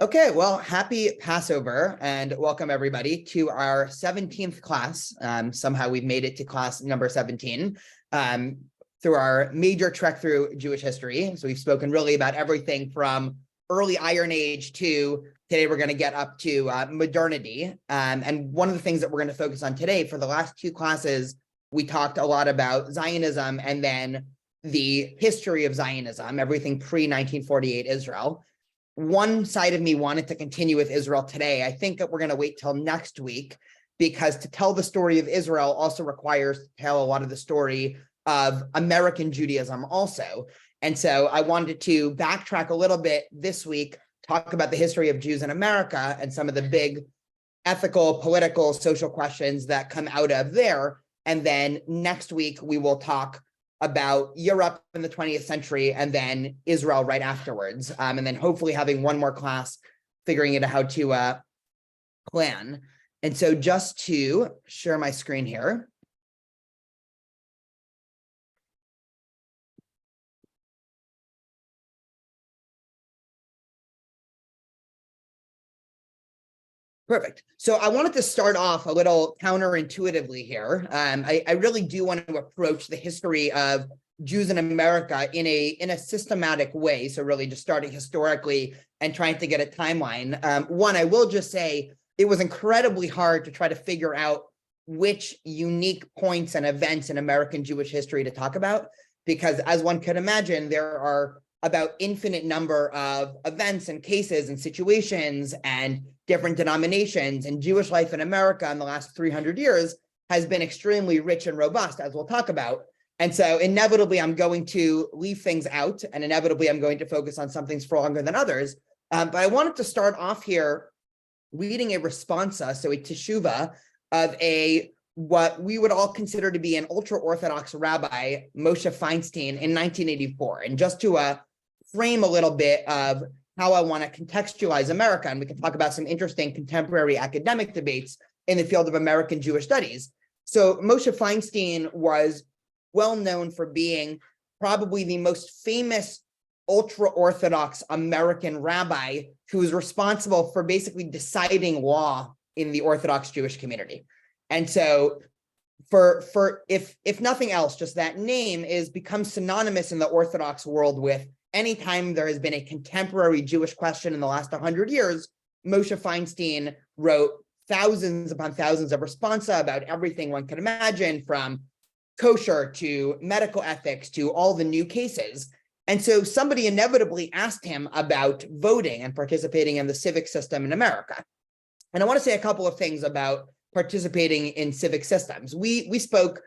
Okay, well, happy Passover and welcome everybody to our 17th class. Somehow we've made it to class number 17 through our major trek through Jewish history. So we've spoken really about everything from early Iron Age to today we're going to get up to modernity. And one of the things that we're going to focus on today for the last two classes, we talked a lot about Zionism and then the history of Zionism, everything pre-1948 Israel. One side of me wanted to continue with Israel today. I think that we're going to wait till next week because to tell the story of Israel also requires to tell a lot of the story of American Judaism also. And so I wanted to backtrack a little bit this week, talk about the history of Jews in America and some of the big ethical, political, social questions that come out of there. And then next week, we will talk about Europe in the 20th century and then Israel right afterwards. And then hopefully having one more class figuring out how to plan. And so just to share my screen here. Perfect. So I wanted to start off a little counterintuitively here. I really do want to approach the history of Jews in America in a systematic way. So really just starting historically and trying to get a timeline. One, I will just say it was incredibly hard to try to figure out which unique points and events in American Jewish history to talk about, because as one could imagine, there are about infinite number of events and cases and situations and different denominations, and Jewish life in America in the last 300 years has been extremely rich and robust, as we'll talk about. And so inevitably, I'm going to leave things out, and inevitably, I'm going to focus on some things for longer than others. But I wanted to start off here reading a responsa, so a teshuvah of what we would all consider to be an ultra-Orthodox rabbi, Moshe Feinstein, in 1984. And just to frame a little bit of how I want to contextualize America, and we can talk about some interesting contemporary academic debates in the field of American Jewish studies. So Moshe Feinstein was well known for being probably the most famous ultra-Orthodox American rabbi who was responsible for basically deciding law in the Orthodox Jewish community. And so for if nothing else, just that name is become synonymous in the Orthodox world with anytime there has been a contemporary Jewish question in the last 100 years, Moshe Feinstein wrote thousands upon thousands of responsa about everything one could imagine, from kosher to medical ethics to all the new cases. And so somebody inevitably asked him about voting and participating in the civic system in America. And I want to say a couple of things about participating in civic systems. We spoke,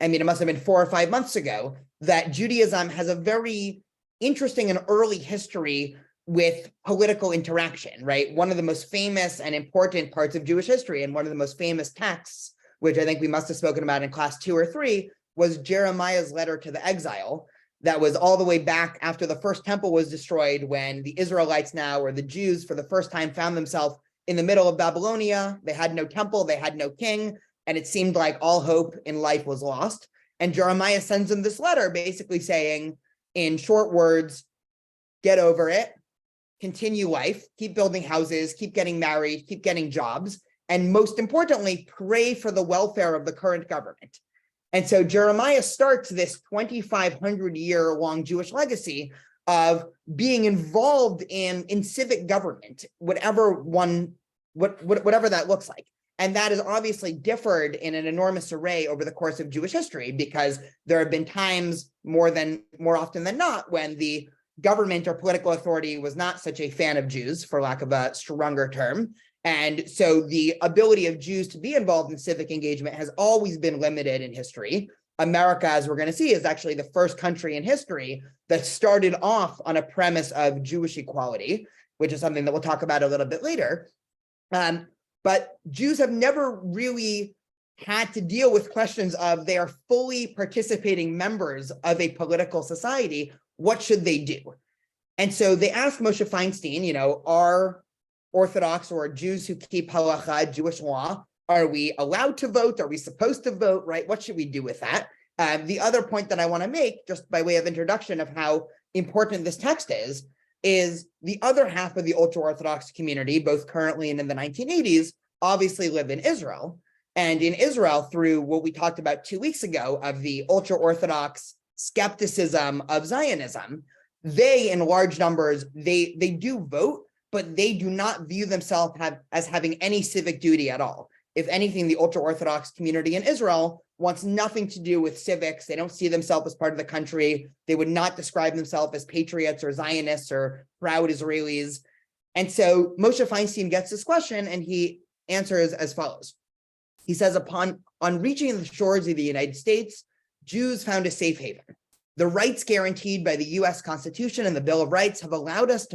I mean, it must have been 4 or 5 months ago, that Judaism has a very interesting and early history with political interaction, right? One of the most famous and important parts of Jewish history, and one of the most famous texts, which I think we must have spoken about in class 2 or 3, was Jeremiah's letter to the exile. That was all the way back after the first temple was destroyed, when the Israelites now, or the Jews, for the first time found themselves in the middle of Babylonia. They had no temple, they had no king, and it seemed like all hope in life was lost. And Jeremiah sends them this letter basically saying, in short words, get over it, continue life, keep building houses, keep getting married, keep getting jobs, and most importantly, pray for the welfare of the current government. And so Jeremiah starts this 2,500-year-long Jewish legacy of being involved in civic government, whatever that looks like. And that has obviously differed in an enormous array over the course of Jewish history, because there have been times more often than not when the government or political authority was not such a fan of Jews, for lack of a stronger term. And so the ability of Jews to be involved in civic engagement has always been limited in history. America, as we're going to see, is actually the first country in history that started off on a premise of Jewish equality, which is something that we'll talk about a little bit later. But Jews have never really had to deal with questions of they are fully participating members of a political society. What should they do? And so they asked Moshe Feinstein, are Orthodox or Jews who keep halacha, Jewish law, are we allowed to vote? Are we supposed to vote, right? What should we do with that? The other point that I want to make, just by way of introduction of how important this text is, is the other half of the ultra-Orthodox community, both currently and in the 1980s, obviously live in Israel. And in Israel, through what we talked about 2 weeks ago of the ultra-Orthodox skepticism of Zionism, they, in large numbers, they do vote, but they do not view themselves as having any civic duty at all. If anything, the ultra-Orthodox community in Israel wants nothing to do with civics. They don't see themselves as part of the country. They would not describe themselves as patriots or Zionists or proud Israelis. And so Moshe Feinstein gets this question and he answers as follows. He says, on reaching the shores of the United States, Jews found a safe haven. The rights guaranteed by the US Constitution and the Bill of Rights have allowed us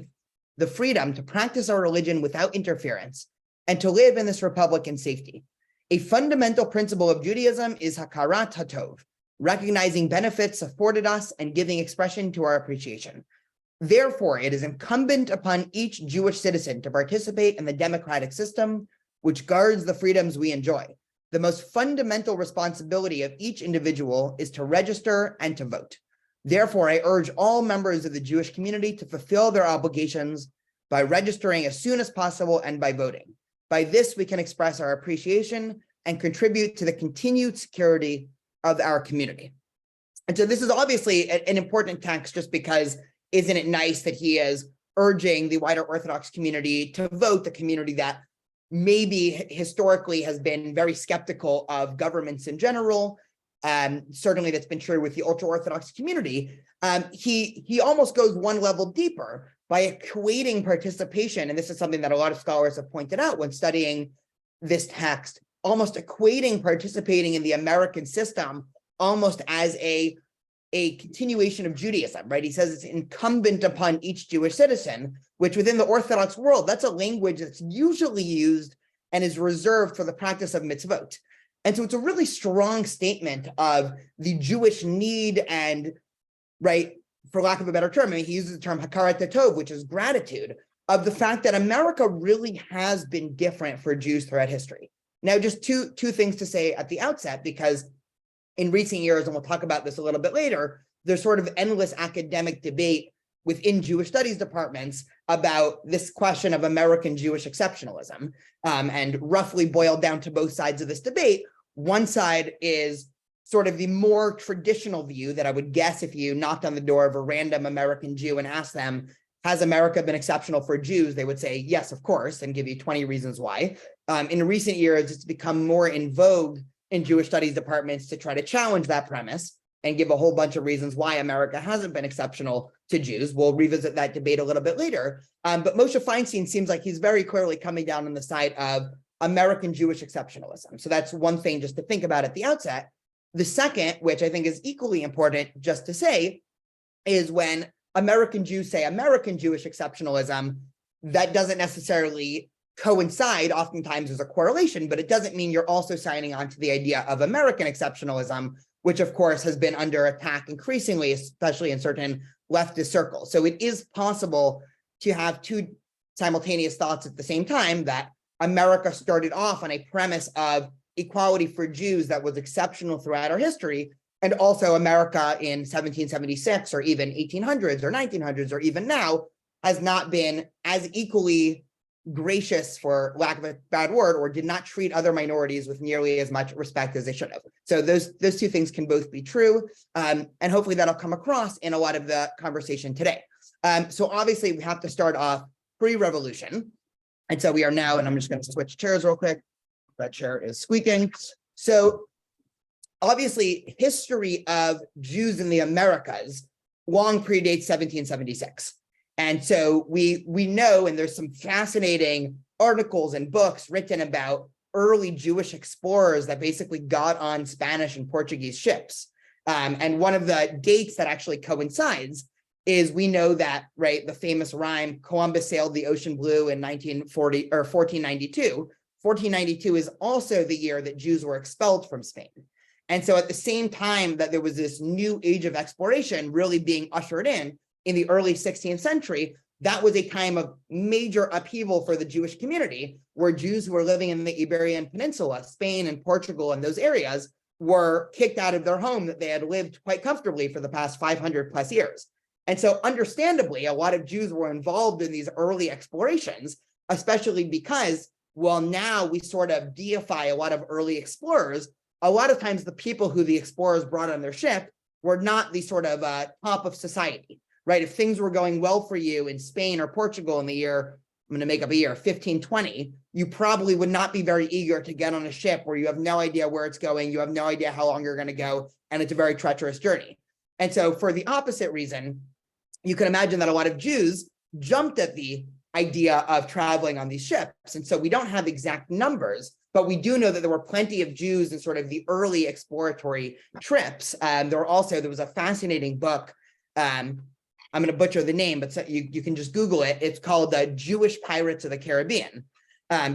the freedom to practice our religion without interference and to live in this republic in safety. A fundamental principle of Judaism is hakarat hatov, recognizing benefits afforded us and giving expression to our appreciation. Therefore, it is incumbent upon each Jewish citizen to participate in the democratic system, which guards the freedoms we enjoy. The most fundamental responsibility of each individual is to register and to vote. Therefore, I urge all members of the Jewish community to fulfill their obligations by registering as soon as possible and by voting. By this, we can express our appreciation and contribute to the continued security of our community. And so this is obviously an important text just because isn't it nice that he is urging the wider Orthodox community to vote, the community that maybe historically has been very skeptical of governments in general. Certainly that's been true with the ultra-Orthodox community. He almost goes one level deeper by equating participation, and this is something that a lot of scholars have pointed out when studying this text, almost equating participating in the American system almost as a continuation of Judaism, right? He says it's incumbent upon each Jewish citizen, which within the Orthodox world, that's a language that's usually used and is reserved for the practice of mitzvot. And so it's a really strong statement of the Jewish need and, right, for lack of a better term, I mean, he uses the term hakarat hatov, which is gratitude, of the fact that America really has been different for Jews throughout history. Now, just two things to say at the outset, because in recent years, and we'll talk about this a little bit later, there's sort of endless academic debate within Jewish studies departments about this question of American Jewish exceptionalism, and roughly boiled down to both sides of this debate. One side is sort of the more traditional view that I would guess if you knocked on the door of a random American Jew and asked them, has America been exceptional for Jews? They would say, yes, of course, and give you 20 reasons why. In recent years, it's become more in vogue in Jewish studies departments to try to challenge that premise and give a whole bunch of reasons why America hasn't been exceptional to Jews. We'll revisit that debate a little bit later. But Moshe Feinstein seems like he's very clearly coming down on the side of American Jewish exceptionalism. So that's one thing just to think about at the outset. The second, which I think is equally important just to say, is when American Jews say American Jewish exceptionalism, that doesn't necessarily coincide. Oftentimes there's a correlation, but it doesn't mean you're also signing on to the idea of American exceptionalism, which of course has been under attack increasingly, especially in certain leftist circles. So it is possible to have two simultaneous thoughts at the same time, that America started off on a premise of equality for Jews that was exceptional throughout our history, and also America in 1776 or even 1800s or 1900s or even now has not been as equally gracious, for lack of a bad word, or did not treat other minorities with nearly as much respect as they should have. So those two things can both be true, and hopefully that'll come across in a lot of the conversation today. So obviously we have to start off pre-revolution, and so we are now, and I'm just going to switch chairs real quick. That chair is squeaking. So obviously history of Jews in the Americas long predates 1776. And so we know, and there's some fascinating articles and books written about early Jewish explorers that basically got on Spanish and Portuguese ships. And one of the dates that actually coincides is we know that, right, the famous rhyme, Columbus sailed the ocean blue in 1940 or 1492. 1492 is also the year that Jews were expelled from Spain. And so at the same time that there was this new age of exploration really being ushered in the early 16th century, that was a time of major upheaval for the Jewish community, where Jews who were living in the Iberian Peninsula, Spain and Portugal and those areas, were kicked out of their home that they had lived quite comfortably for the past 500 plus years. And so understandably, a lot of Jews were involved in these early explorations, especially because, well, now we sort of deify a lot of early explorers. A lot of times the people who the explorers brought on their ship were not the sort of top of society, right? If things were going well for you in Spain or Portugal in the year, I'm going to make up a year, 1520, you probably would not be very eager to get on a ship where you have no idea where it's going, you have no idea how long you're going to go, and it's a very treacherous journey. And so for the opposite reason, you can imagine that a lot of Jews jumped at the idea of traveling on these ships. And so we don't have exact numbers, but we do know that there were plenty of Jews in sort of the early exploratory trips. There was a fascinating book. I'm going to butcher the name, but you can just Google it. It's called The Jewish Pirates of the Caribbean.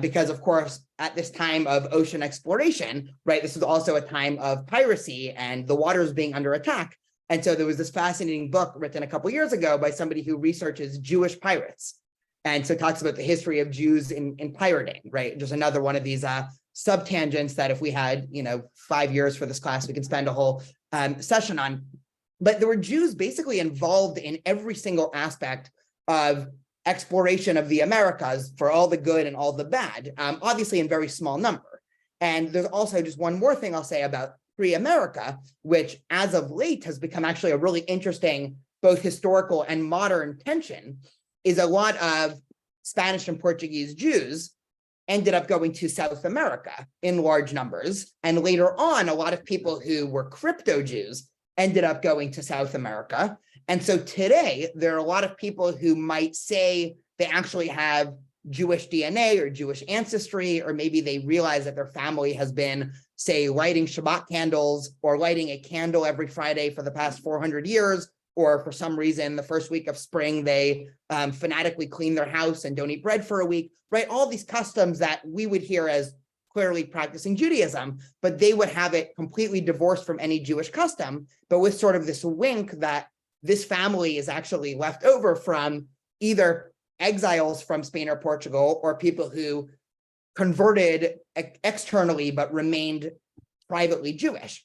Because of course, at this time of ocean exploration, right, this is also a time of piracy and the waters being under attack. And so there was this fascinating book written a couple of years ago by somebody who researches Jewish pirates. And so it talks about the history of Jews in pirating, right? Just another one of these sub-tangents that if we had, 5 years for this class, we could spend a whole session on. But there were Jews basically involved in every single aspect of exploration of the Americas for all the good and all the bad, obviously in very small number. And there's also just one more thing I'll say about pre-America, which as of late has become actually a really interesting, both historical and modern tension, is a lot of Spanish and Portuguese Jews ended up going to South America in large numbers. And later on, a lot of people who were crypto Jews ended up going to South America. And so today, there are a lot of people who might say they actually have Jewish DNA or Jewish ancestry, or maybe they realize that their family has been, say, lighting Shabbat candles or lighting a candle every Friday for the past 400 years, or for some reason, the first week of spring, they fanatically clean their house and don't eat bread for a week, right? All these customs that we would hear as clearly practicing Judaism, but they would have it completely divorced from any Jewish custom, but with sort of this wink that this family is actually left over from either exiles from Spain or Portugal, or people who converted externally but remained privately Jewish.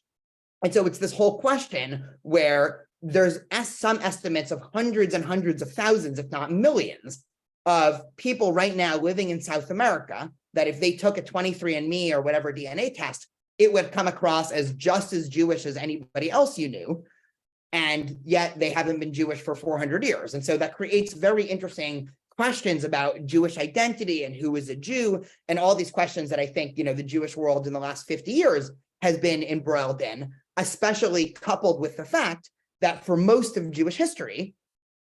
And so it's this whole question where there's some estimates of hundreds and hundreds of thousands, if not millions, of people right now living in South America that if they took a 23andMe or whatever DNA test, it would come across as just as Jewish as anybody else you knew. And yet they haven't been Jewish for 400 years. And so that creates very interesting questions about Jewish identity and who is a Jew, and all these questions that I think, the Jewish world in the last 50 years has been embroiled in, especially coupled with the fact that for most of Jewish history,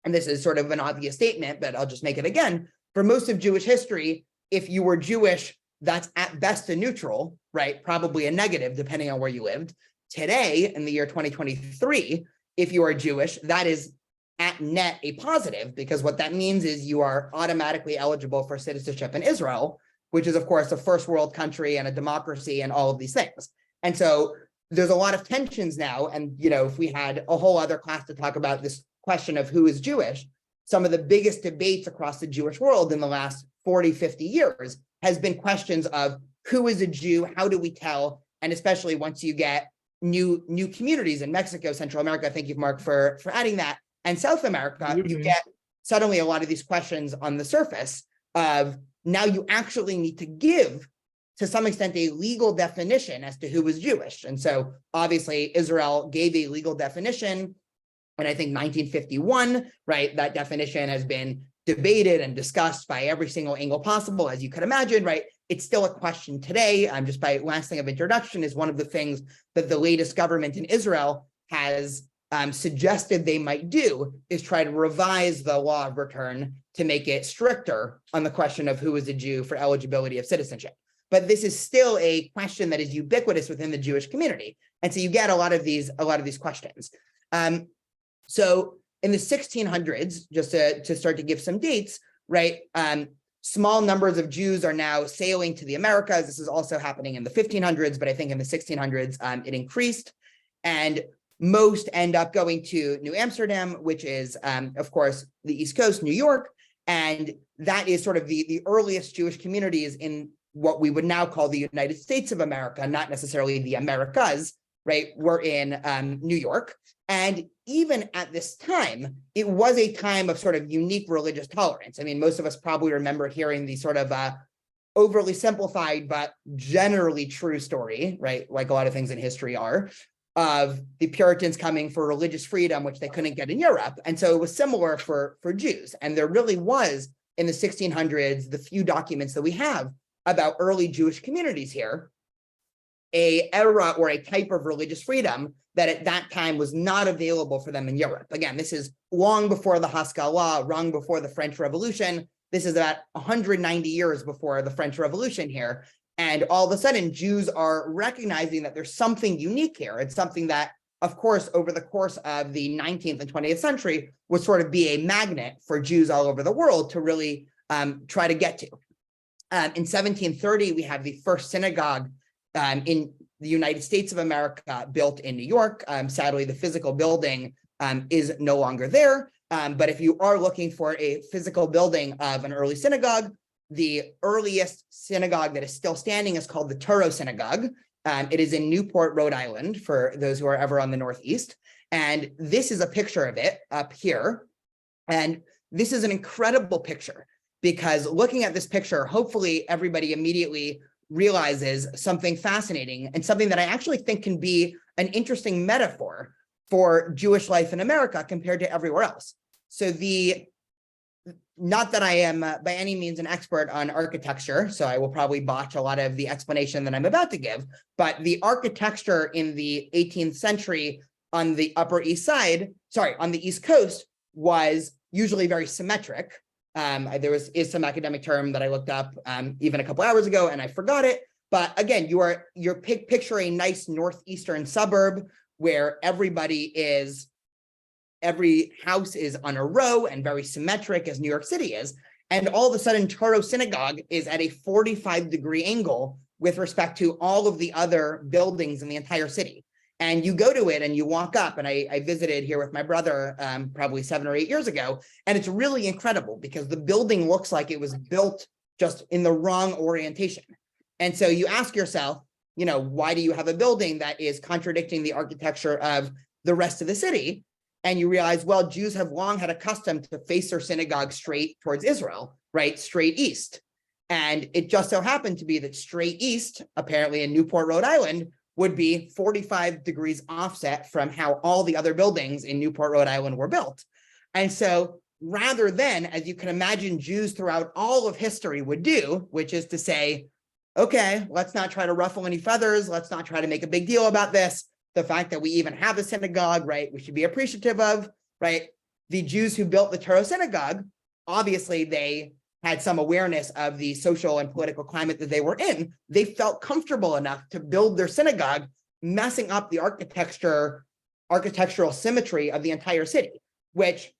and this is sort of an obvious statement, but I'll just make it again, for most of Jewish history, if you were Jewish, that's at best a neutral, right? Probably a negative, depending on where you lived. Today, in the year 2023, if you are Jewish, that is at net a positive, because what that means is you are automatically eligible for citizenship in Israel, which is, of course, a first world country and a democracy and all of these things. And so there's a lot of tensions now. And, if we had a whole other class to talk about this question of who is Jewish, some of the biggest debates across the Jewish world in the last 40, 50 years has been questions of who is a Jew, how do we tell, and especially once you get new communities in Mexico, Central America, thank you, Mark, for adding that, and South America, you get suddenly a lot of these questions on the surface of now you actually need to give, to some extent, a legal definition as to who was Jewish. And so obviously Israel gave a legal definition, and I think 1951, right? That definition has been debated and discussed by every single angle possible, as you could imagine, right? It's still a question today. Just by last thing of introduction is one of the things that the latest government in Israel has suggested they might do is try to revise the law of return to make it stricter on the question of who is a Jew for eligibility of citizenship. But this is still a question that is ubiquitous within the Jewish community. And so you get a lot of these questions. So in the 1600s, just to start to give some dates, right? Small numbers of Jews are now sailing to the Americas. This is also happening in the 1500s, but I think in the 1600s, it increased. And most end up going to New Amsterdam, which is, of course, the East Coast, New York. And that is sort of the earliest Jewish communities in what we would now call the United States of America, not necessarily the Americas, right, were in New York. And even at this time, it was a time of sort of unique religious tolerance. I mean, most of us probably remember hearing the sort of overly simplified, but generally true story, right, like a lot of things in history are, of the Puritans coming for religious freedom, which they couldn't get in Europe. And so it was similar for Jews. And there really was, in the 1600s, the few documents that we have about early Jewish communities here, a era or a type of religious freedom that at that time was not available for them in Europe. Again, this is long before the Haskalah, long before the French Revolution. This is about 190 years before the French Revolution here. And all of a sudden, Jews are recognizing that there's something unique here. It's something that, of course, over the course of the 19th and 20th century would sort of be a magnet for Jews all over the world to really try to get to. In 1730, we have the first synagogue in the United States of America built in New York. Sadly, the physical building is no longer there. But if you are looking for a physical building of an early synagogue, the earliest synagogue that is still standing is called the Touro Synagogue. It is in Newport, Rhode Island, for those who are ever on the Northeast. And this is a picture of it up here. And this is an incredible picture because looking at this picture, hopefully everybody immediately realizes something fascinating and something that I actually think can be an interesting metaphor for Jewish life in America compared to everywhere else. So not that I am by any means an expert on architecture, so I will probably botch a lot of the explanation that I'm about to give, but the architecture in the 18th century on the Upper East Side, on the East Coast, was usually very symmetric. There is some academic term that I looked up even a couple hours ago and I forgot it. But again, you're picture a nice northeastern suburb where every house is on a row and very symmetric as New York City is. And all of a sudden, Touro Synagogue is at a 45-degree angle with respect to all of the other buildings in the entire city. And you go to it and you walk up, and I visited here with my brother probably 7 or 8 years ago. And it's really incredible because the building looks like it was built just in the wrong orientation. And so you ask yourself, why do you have a building that is contradicting the architecture of the rest of the city? And you realize, well, Jews have long had a custom to face their synagogue straight towards Israel, right? Straight east. And it just so happened to be that straight east, apparently in Newport, Rhode Island, would be 45 degrees offset from how all the other buildings in Newport, Rhode Island were built. And so rather than, as you can imagine, Jews throughout all of history would do, which is to say, okay, let's not try to ruffle any feathers. Let's not try to make a big deal about this. The fact that we even have a synagogue, right, we should be appreciative of, right? The Jews who built the Touro Synagogue, obviously they had some awareness of the social and political climate that they were in. They felt comfortable enough to build their synagogue, messing up the architectural symmetry of the entire city, which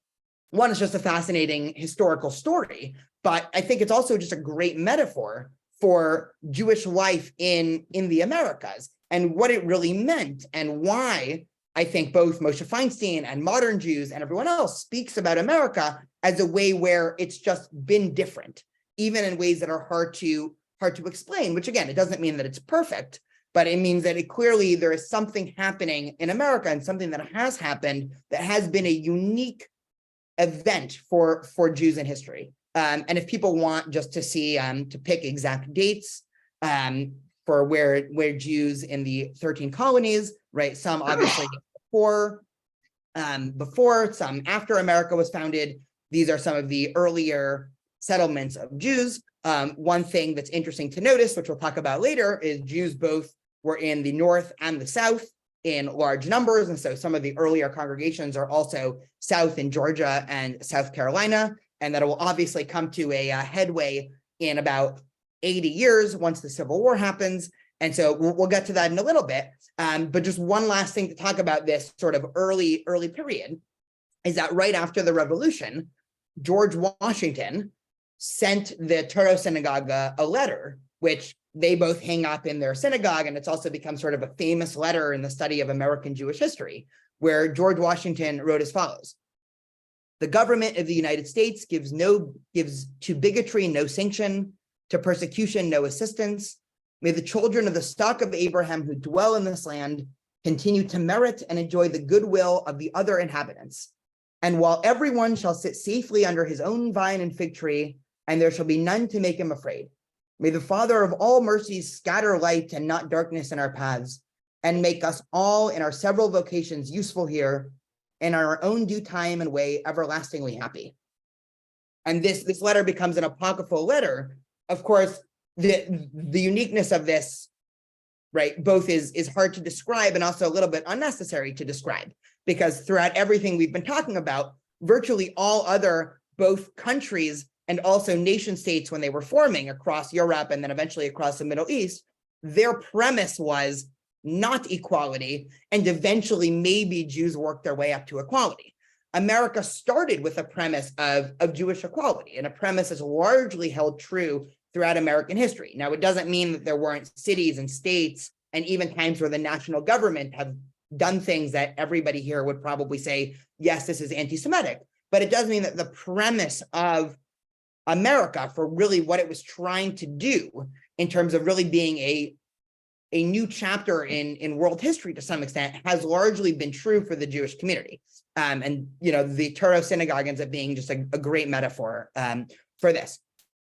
one is just a fascinating historical story, but I think it's also just a great metaphor for Jewish life in the Americas and what it really meant and why I think both Moshe Feinstein and modern Jews and everyone else speaks about America as a way where it's just been different, even in ways that are hard to explain, which again, it doesn't mean that it's perfect, but it means that clearly there is something happening in America and something that has happened that has been a unique event for Jews in history. And if people want just to see, to pick exact dates for where Jews in the 13 colonies, right? Some obviously before, some after America was founded. These are some of the earlier settlements of Jews. One thing that's interesting to notice, which we'll talk about later, is Jews both were in the North and the South in large numbers. And so some of the earlier congregations are also South in Georgia and South Carolina. And that will obviously come to a headway in about 80 years once the Civil War happens. And so we'll get to that in a little bit. But just one last thing to talk about this sort of early period is that right after the Revolution, George Washington sent the Touro Synagogue a letter, which they both hang up in their synagogue. And it's also become sort of a famous letter in the study of American Jewish history, where George Washington wrote as follows: "The government of the United States gives to bigotry no sanction, to persecution no assistance. May the children of the stock of Abraham who dwell in this land continue to merit and enjoy the goodwill of the other inhabitants. And while everyone shall sit safely under his own vine and fig tree, and there shall be none to make him afraid. May the Father of all mercies scatter light and not darkness in our paths, and make us all in our several vocations useful here, and in our own due time and way everlastingly happy. And this letter becomes an apocryphal letter. Of course, the uniqueness of this, right, both is hard to describe and also a little bit unnecessary to describe, because throughout everything we've been talking about, virtually all other both countries and also nation states, when they were forming across Europe and then eventually across the Middle East, their premise was not equality, and eventually maybe Jews worked their way up to equality. America started with a premise of Jewish equality, and a premise that's largely held true throughout American history. Now, it doesn't mean that there weren't cities and states and even times where the national government have done things that everybody here would probably say, yes, this is anti-Semitic, but it does mean that the premise of America for really what it was trying to do in terms of really being a new chapter in world history to some extent has largely been true for the Jewish community. And, the Touro synagogue ends up being just a great metaphor for this.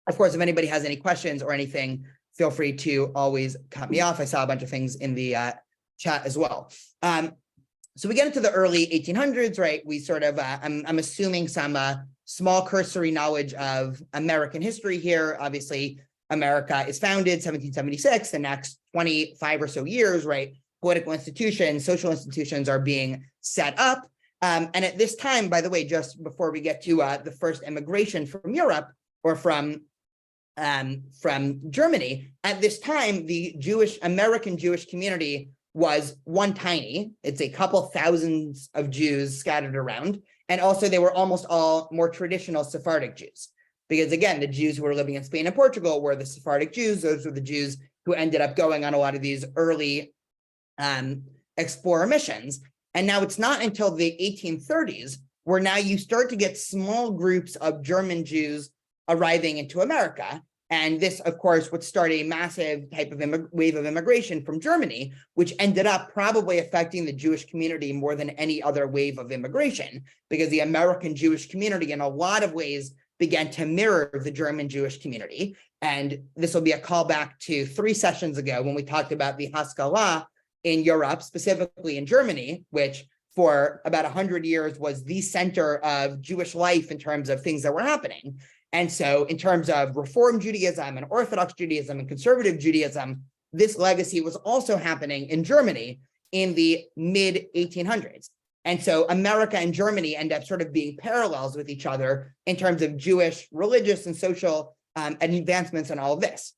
Of course, if anybody has any questions or anything, feel free to always cut me off. I saw a bunch of things in the chat as well. So we get into the early 1800s, right? We sort of, I'm assuming some small cursory knowledge of American history here. Obviously, America is founded 1776. The next 25 or so years, right? Political institutions, social institutions are being set up. And at this time, by the way, just before we get to the first immigration from Europe or from Germany, at this time, the American Jewish community was one tiny. It's a couple thousands of Jews scattered around. And also they were almost all more traditional Sephardic Jews. Because again, the Jews who were living in Spain and Portugal were the Sephardic Jews. Those were the Jews who ended up going on a lot of these early explorer missions. And now it's not until the 1830s where now you start to get small groups of German Jews arriving into America. And this, of course, would start a massive type of wave of immigration from Germany, which ended up probably affecting the Jewish community more than any other wave of immigration, because the American Jewish community in a lot of ways began to mirror the German Jewish community. And this will be a callback to 3 sessions ago when we talked about the Haskalah in Europe, specifically in Germany, which for about 100 years was the center of Jewish life in terms of things that were happening. And so in terms of Reform Judaism and Orthodox Judaism and Conservative Judaism, this legacy was also happening in Germany in the mid-1800s. And so America and Germany end up sort of being parallels with each other in terms of Jewish, religious, and social advancements and all of this.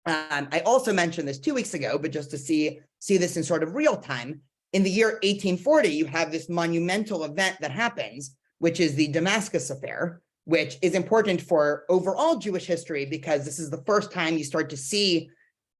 I also mentioned this 2 weeks ago, but just to see this in sort of real time, in the year 1840, you have this monumental event that happens, which is the Damascus Affair, which is important for overall Jewish history because this is the first time you start to see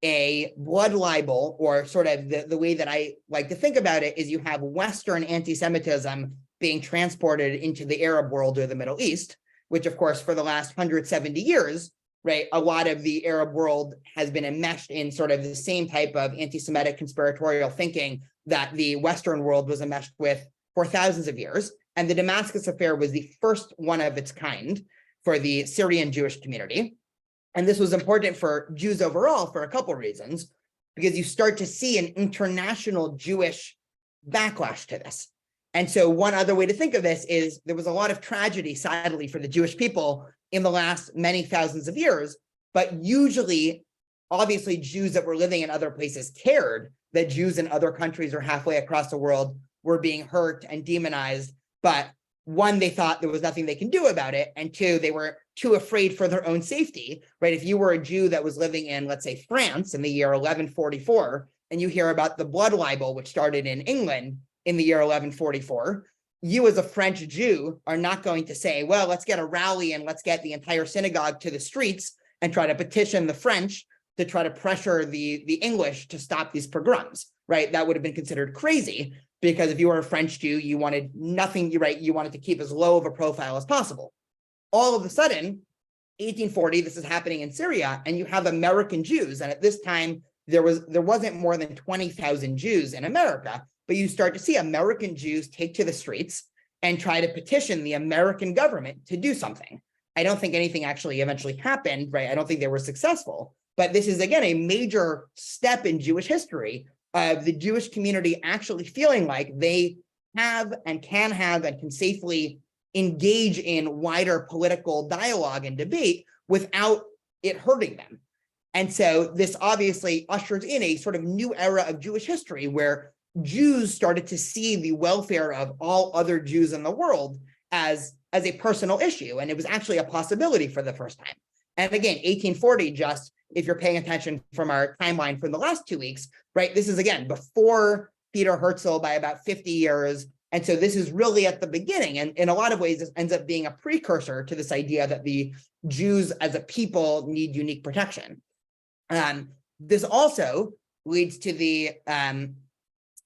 a blood libel, or sort of the way that I like to think about it is you have Western anti-Semitism being transported into the Arab world or the Middle East, which of course for the last 170 years, right, a lot of the Arab world has been enmeshed in sort of the same type of anti-Semitic conspiratorial thinking that the Western world was enmeshed with for thousands of years. And the Damascus Affair was the first one of its kind for the Syrian Jewish community. And this was important for Jews overall for a couple of reasons, because you start to see an international Jewish backlash to this. And so one other way to think of this is there was a lot of tragedy, sadly, for the Jewish people in the last many thousands of years, but usually, obviously, Jews that were living in other places cared that Jews in other countries or halfway across the world were being hurt and demonized. But one, they thought there was nothing they can do about it. And two, they were too afraid for their own safety, right? If you were a Jew that was living in, let's say, France in the year 1144, and you hear about the blood libel, which started in England in the year 1144, you as a French Jew are not going to say, well, let's get a rally and let's get the entire synagogue to the streets and try to petition the French to try to pressure the English to stop these pogroms, right? That would have been considered crazy, because if you were a French Jew, you wanted nothing, right? You wanted to keep as low of a profile as possible. All of a sudden, 1840, this is happening in Syria, and you have American Jews. And at this time, there wasn't more than 20,000 Jews in America, but you start to see American Jews take to the streets and try to petition the American government to do something. I don't think anything actually eventually happened, right? I don't think they were successful, but this is, again, a major step in Jewish history of the Jewish community actually feeling like they have and can safely engage in wider political dialogue and debate without it hurting them. And so this obviously ushers in a sort of new era of Jewish history where Jews started to see the welfare of all other Jews in the world as a personal issue. And it was actually a possibility for the first time. And again, 1840, just if you're paying attention from our timeline from the last 2 weeks, right? This is, again, before Peter Herzl by about 50 years. And so this is really at the beginning. And in a lot of ways, this ends up being a precursor to this idea that the Jews as a people need unique protection. This also leads to the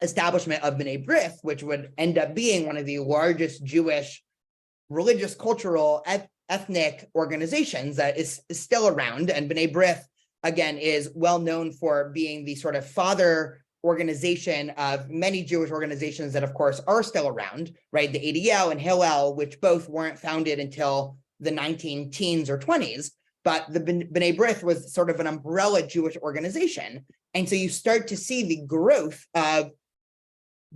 establishment of B'nai B'rith, which would end up being one of the largest Jewish religious, cultural, ethnic organizations that is still around. And B'nai B'rith, again, is well known for being the sort of father organization of many Jewish organizations that, of course, are still around, right? The ADL and Hillel, which both weren't founded until the 19-teens or 20s. But the B'nai B'rith was sort of an umbrella Jewish organization. And so you start to see the growth of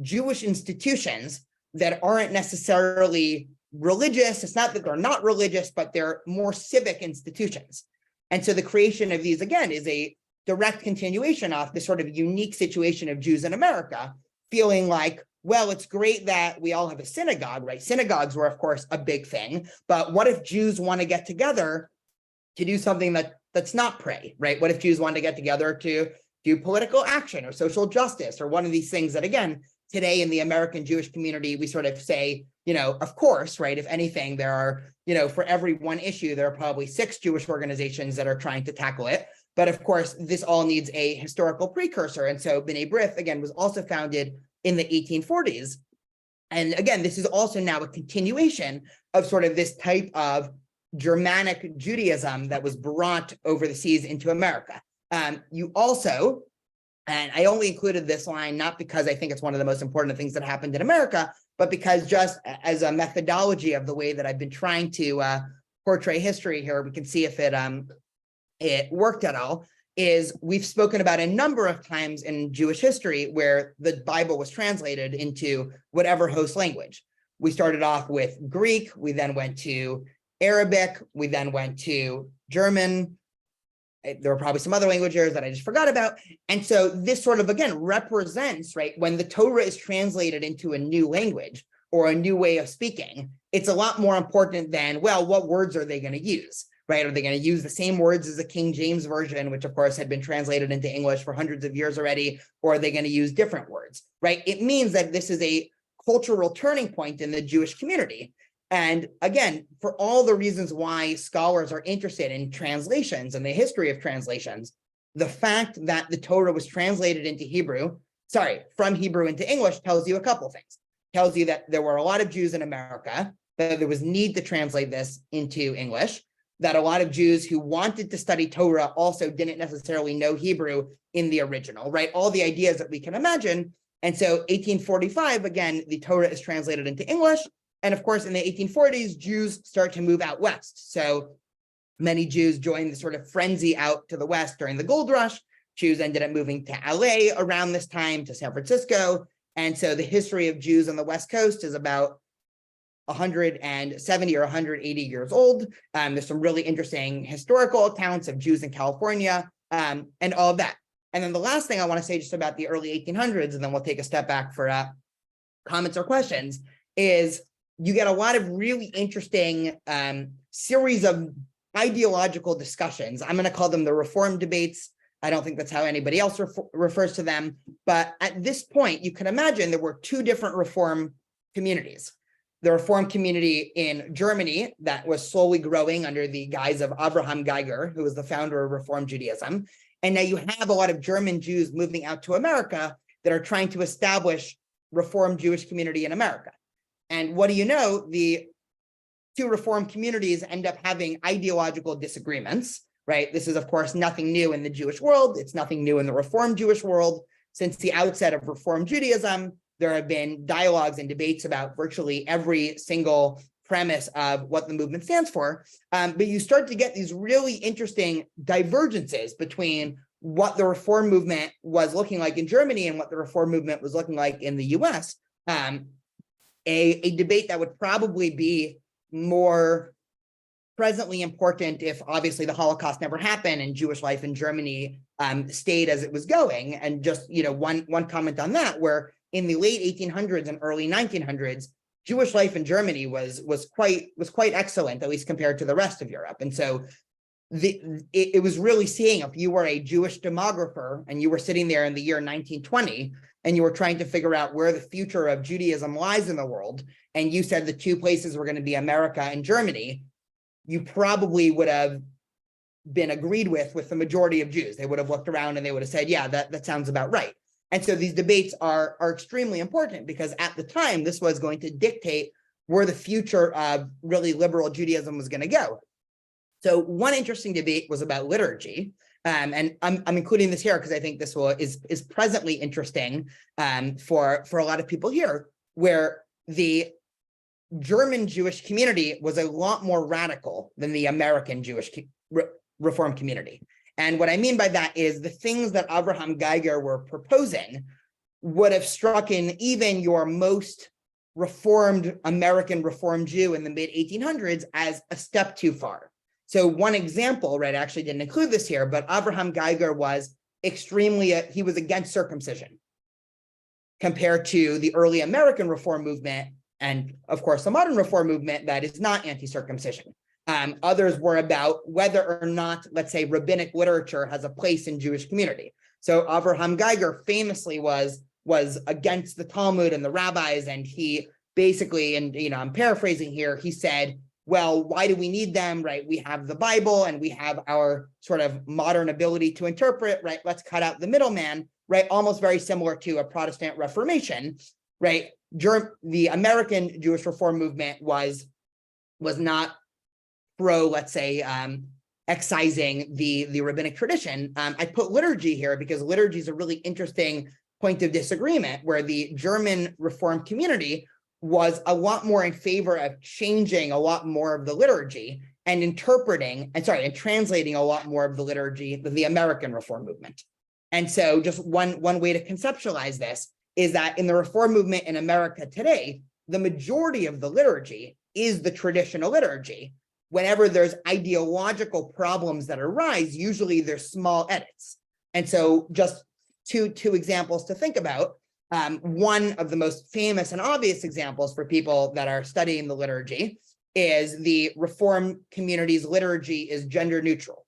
Jewish institutions that aren't necessarily religious. It's not that they're not religious, but they're more civic institutions. And so the creation of these, again, is a direct continuation of the sort of unique situation of Jews in America, feeling like, well, it's great that we all have a synagogue, right? Synagogues were, of course, a big thing. But what if Jews want to get together to do something that's not pray, right? What if Jews want to get together to do political action or social justice or one of these things that, again, today in the American Jewish community, we sort of say, of course, right? If anything, there are, for every one issue, there are probably 6 Jewish organizations that are trying to tackle it. But of course, this all needs a historical precursor. And so B'nai B'rith, again, was also founded in the 1840s. And again, this is also now a continuation of sort of this type of Germanic Judaism that was brought over the seas into America. You also, and I only included this line, not because I think it's one of the most important things that happened in America, but because just as a methodology of the way that I've been trying to portray history here, we can see if it worked at all, is we've spoken about a number of times in Jewish history where the Bible was translated into whatever host language. We started off with Greek, we then went to Arabic, we then went to German. There were probably some other languages that I just forgot about. And so this sort of, again, represents, right, when the Torah is translated into a new language or a new way of speaking, it's a lot more important than, well, what words are they going to use, right? Are they going to use the same words as the King James Version, which of course had been translated into English for hundreds of years already, or are they going to use different words, right? It means that this is a cultural turning point in the Jewish community. And again, for all the reasons why scholars are interested in translations and the history of translations, the fact that the Torah was translated into from Hebrew into English tells you a couple of things. Tells you that there were a lot of Jews in America, that there was need to translate this into English, that a lot of Jews who wanted to study Torah also didn't necessarily know Hebrew in the original, right? All the ideas that we can imagine. And so 1845, again, the Torah is translated into English. And of course, in the 1840s, Jews start to move out west. So many Jews joined the sort of frenzy out to the west during the gold rush. Jews ended up moving to LA around this time, to San Francisco. And so the history of Jews on the West Coast is about 170 or 180 years old. There's some really interesting historical accounts of Jews in California and all of that. And then the last thing I want to say just about the early 1800s, and then we'll take a step back for comments or questions, is you get a lot of really interesting series of ideological discussions. I'm going to call them the Reform debates. I don't think that's how anybody else refers to them. But at this point, you can imagine there were 2 different Reform communities. The Reform community in Germany that was slowly growing under the guise of Abraham Geiger, who was the founder of Reform Judaism. And now you have a lot of German Jews moving out to America that are trying to establish Reform Jewish community in America. And what do you know? The 2 Reform communities end up having ideological disagreements, right? This is, of course, nothing new in the Jewish world. It's nothing new in the Reformed Jewish world. Since the outset of Reformed Judaism, there have been dialogues and debates about virtually every single premise of what the movement stands for. But you start to get these really interesting divergences between what the Reform movement was looking like in Germany and what the Reform movement was looking like in the US. A debate that would probably be more presently important if obviously the Holocaust never happened and Jewish life in Germany stayed as it was going. And just, one comment on that, where in the late 1800s and early 1900s, Jewish life in Germany was quite excellent, at least compared to the rest of Europe. And so it was really seeing, if you were a Jewish demographer and you were sitting there in the year 1920 and you were trying to figure out where the future of Judaism lies in the world, and you said the two places were going to be America and Germany, you probably would have been agreed with the majority of Jews. They would have looked around and they would have said, yeah, that sounds about right. And so these debates are extremely important, because at the time, this was going to dictate where the future of really liberal Judaism was going to go. So one interesting debate was about liturgy. And I'm including this here because I think this is presently interesting for a lot of people here, where the German Jewish community was a lot more radical than the American Jewish Reform community. And what I mean by that is the things that Abraham Geiger were proposing would have struck in even your most Reformed American Reformed Jew in the mid 1800s as a step too far. So one example, right, I actually didn't include this here, but Abraham Geiger was he was against circumcision compared to the early American Reform movement, and of course the modern Reform movement that is not anti-circumcision. Others were about whether or not, let's say, rabbinic literature has a place in Jewish community. So Abraham Geiger famously was against the Talmud and the rabbis, and he basically, and I'm paraphrasing here, he said, well, why do we need them, right? We have the Bible and we have our sort of modern ability to interpret, right? Let's cut out the middleman, right? Almost very similar to a Protestant Reformation, right? The American Jewish Reform movement was not pro, let's say, excising the rabbinic tradition. I put liturgy here because liturgy is a really interesting point of disagreement, where the German Reformed community was a lot more in favor of changing a lot more of the liturgy and translating a lot more of the liturgy than the American Reform movement. And so just one way to conceptualize this is that in the Reform movement in America today, the majority of the liturgy is the traditional liturgy. Whenever there's ideological problems that arise, usually there's small edits. And so just two examples to think about. One of the most famous and obvious examples for people that are studying the liturgy is the Reform community's liturgy is gender neutral.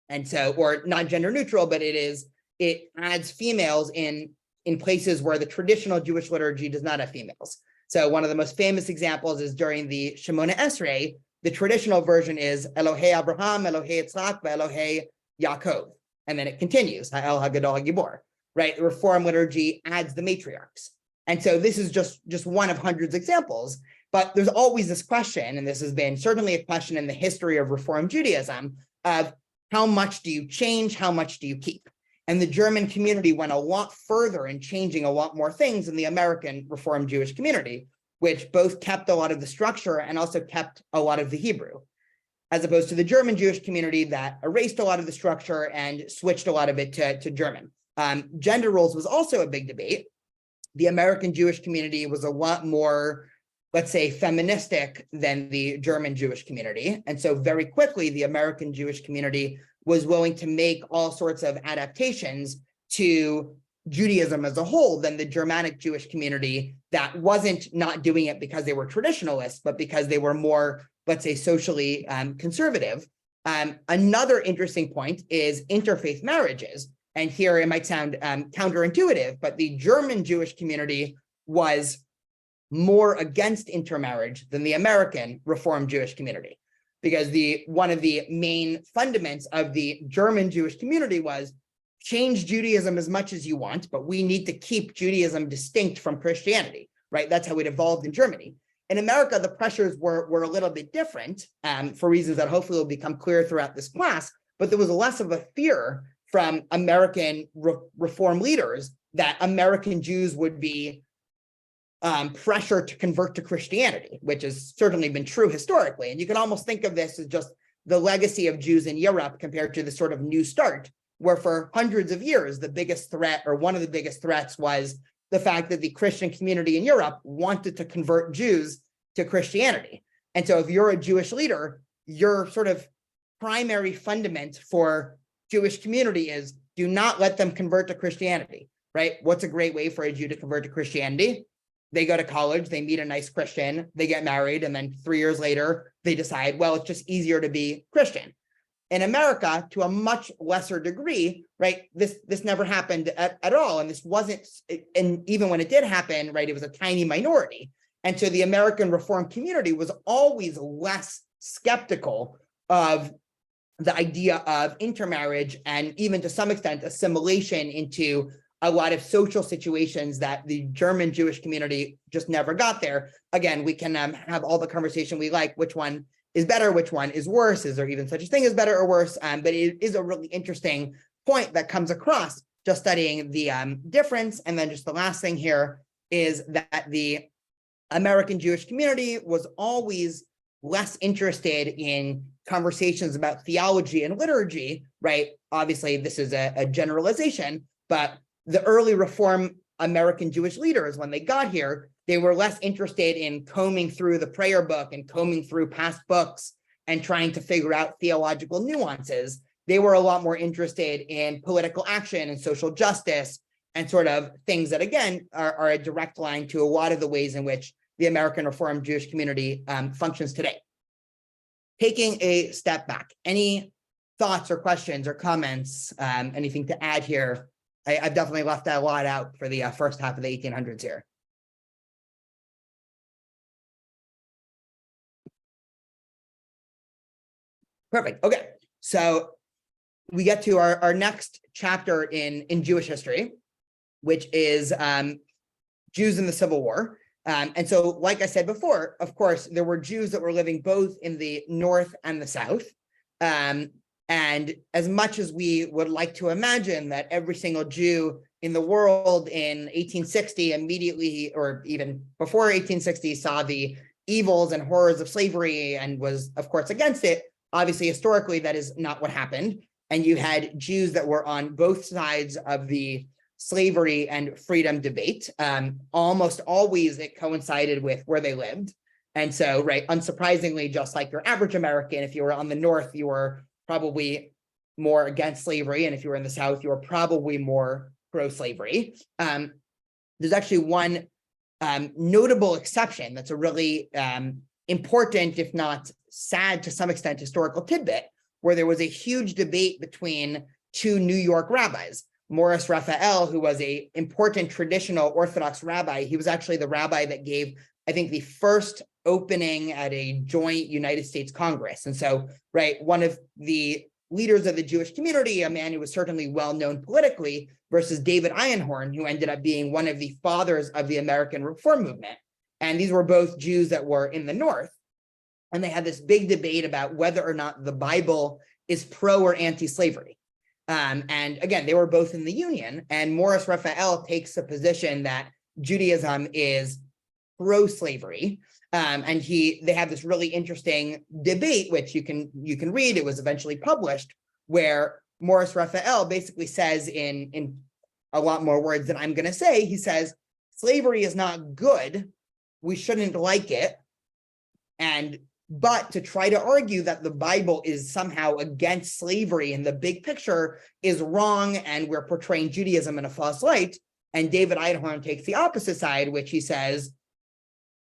And so, or not gender neutral, but it adds females in places where the traditional Jewish liturgy does not have females. So one of the most famous examples is during the Shemona Esrei. The traditional version is Elohei Abraham, Elohei Yitzchak, Elohei Yaakov. And then it continues, Ha'el HaGadol HaGibor, right? The Reform liturgy adds the matriarchs. And so this is just one of hundreds of examples, but there's always this question, and this has been certainly a question in the history of Reform Judaism, of how much do you change, how much do you keep? And the German community went a lot further in changing a lot more things than the American Reformed Jewish community, which both kept a lot of the structure and also kept a lot of the Hebrew, as opposed to the German Jewish community that erased a lot of the structure and switched a lot of it to German. Gender roles was also a big debate. The American Jewish community was a lot more, let's say, feministic than the German Jewish community. And so very quickly, the American Jewish community was willing to make all sorts of adaptations to Judaism as a whole than the Germanic Jewish community that wasn't not doing it because they were traditionalists, but because they were more, let's say, socially conservative. Another interesting point is interfaith marriages. And here it might sound counterintuitive, but the German Jewish community was more against intermarriage than the American Reformed Jewish community, because one of the main fundaments of the German Jewish community was change Judaism as much as you want, but we need to keep Judaism distinct from Christianity, right? That's how it evolved in Germany. In America, the pressures were a little bit different for reasons that hopefully will become clear throughout this class. but there was less of a fear from American reform leaders that American Jews would be pressured to convert to Christianity, which has certainly been true historically. And you can almost think of this as just the legacy of Jews in Europe compared to the sort of New Start, where for hundreds of years, the biggest threat, or one of the biggest threats, was the fact that the Christian community in Europe wanted to convert Jews to Christianity. And so if you're a Jewish leader, your sort of primary fundament for Jewish community is do not let them convert to Christianity, right? What's a great way for a Jew to convert to Christianity? They go to college, they meet a nice Christian, they get married, and then 3 years later, they decide, well, it's just easier to be Christian. In America, to a much lesser degree, right, this never happened at all. And this wasn't, and even when it did happen, right, it was a tiny minority. And so the American Reform community was always less skeptical of the idea of intermarriage and even to some extent assimilation into a lot of social situations that the German Jewish community just never got there. Again, we can have all the conversation we like, which one is better, which one is worse, is there even such a thing as better or worse? But it is a really interesting point that comes across just studying the difference. And then just the last thing here is that the American Jewish community was always less interested in conversations about theology and liturgy, right? Obviously, this is a generalization, but the early Reform American Jewish leaders, when they got here, they were less interested in combing through the prayer book and combing through past books and trying to figure out theological nuances. They were a lot more interested in political action and social justice and sort of things that, again, are a direct line to a lot of the ways in which the American Reform Jewish community functions today. Taking a step back, any thoughts or questions or comments, anything to add here? I've definitely left that a lot out for the first half of the 1800s here. Perfect. Okay, so we get to our next chapter in Jewish history, which is Jews in the Civil War. And so, like I said before, of course, there were Jews that were living both in the North and the South. And as much as we would like to imagine that every single Jew in the world in 1860 immediately, or even before 1860, saw the evils and horrors of slavery and was, of course, against it, obviously, historically, that is not what happened. And you had Jews that were on both sides of the slavery and freedom debate. Almost always it coincided with where they lived. And so, right, unsurprisingly, just like your average American, if you were on the North, you were probably more against slavery. And if you were in the South, you were probably more pro-slavery. There's actually one notable exception that's a really important, if not sad to some extent, historical tidbit, where there was a huge debate between two New York rabbis. Morris Raphael, who was an important traditional Orthodox rabbi, he was actually the rabbi that gave, I think, the first opening at a joint United States Congress. And so, right, one of the leaders of the Jewish community, a man who was certainly well known politically, versus David Einhorn, who ended up being one of the fathers of the American Reform movement. And these were both Jews that were in the North. And they had this big debate about whether or not the Bible is pro or anti-slavery. And again, they were both in the Union. And Morris Raphael takes a position that Judaism is pro-slavery. And they have this really interesting debate, which you can read. It was eventually published, where Morris Raphael basically says in a lot more words than I'm going to say, he says, slavery is not good. We shouldn't like it. But to try to argue that the Bible is somehow against slavery and the big picture is wrong, and we're portraying Judaism in a false light. And David Einhorn takes the opposite side, which he says,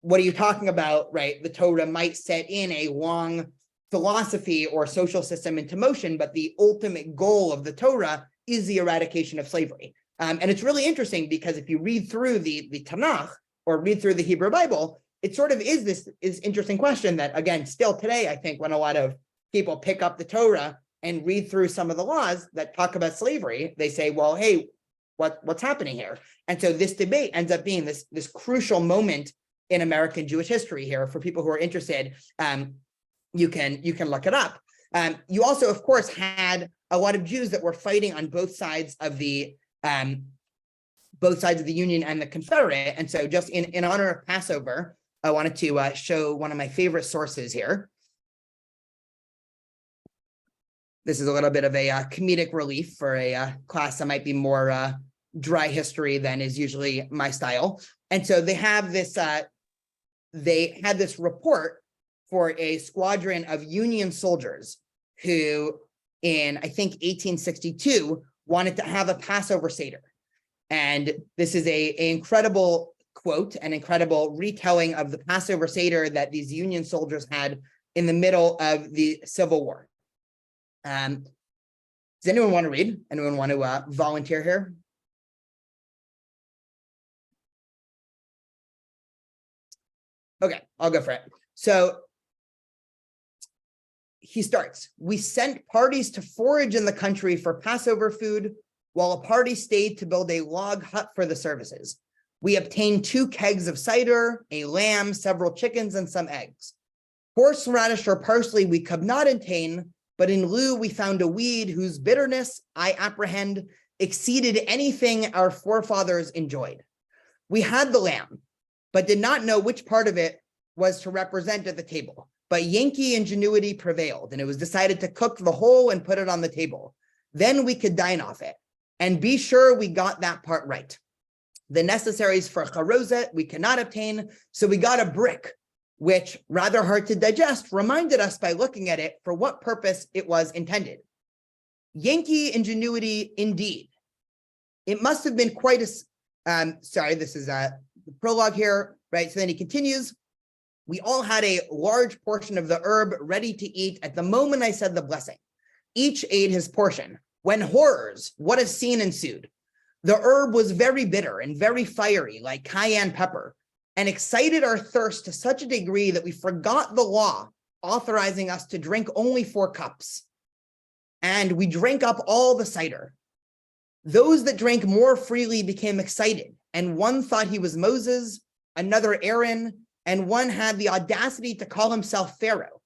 what are you talking about, right? The Torah might set in a long philosophy or social system into motion, but the ultimate goal of the Torah is the eradication of slavery. And it's really interesting because if you read through the Tanakh or read through the Hebrew Bible, it sort of is this interesting question that, again, still today, I think when a lot of people pick up the Torah and read through some of the laws that talk about slavery, they say, well, hey, what's happening here? And so this debate ends up being this crucial moment in American Jewish history here. For people who are interested, you can look it up. You also, of course, had a lot of Jews that were fighting on both sides of the Union and the Confederate. And so just in honor of Passover, I wanted to show one of my favorite sources here. This is a little bit of a comedic relief for a class that might be more dry history than is usually my style. And so they have this, they had this report for a squadron of Union soldiers who in, I think, 1862, wanted to have a Passover Seder. And this is an incredible quote, an incredible retelling of the Passover Seder that these Union soldiers had in the middle of the Civil War. Does anyone want to read? Anyone want to volunteer here? Okay, I'll go for it. So he starts, we sent parties to forage in the country for Passover food, while a party stayed to build a log hut for the services. We obtained 2 kegs of cider, a lamb, several chickens, and some eggs. Horseradish or parsley we could not obtain, but in lieu we found a weed whose bitterness, I apprehend, exceeded anything our forefathers enjoyed. We had the lamb, but did not know which part of it was to represent at the table. But Yankee ingenuity prevailed, and it was decided to cook the whole and put it on the table. Then we could dine off it, and be sure we got that part right. The necessaries for charozet we cannot obtain, so we got a brick, which, rather hard to digest, reminded us by looking at it for what purpose it was intended. Yankee ingenuity indeed. It must have been quite a, sorry, this is the prologue here, right? So then he continues, we all had a large portion of the herb ready to eat at the moment I said the blessing. Each ate his portion, when horrors, what a scene ensued. The herb was very bitter and very fiery, like cayenne pepper, and excited our thirst to such a degree that we forgot the law authorizing us to drink only 4 cups. And we drank up all the cider. Those that drank more freely became excited, and one thought he was Moses, another Aaron, and one had the audacity to call himself Pharaoh.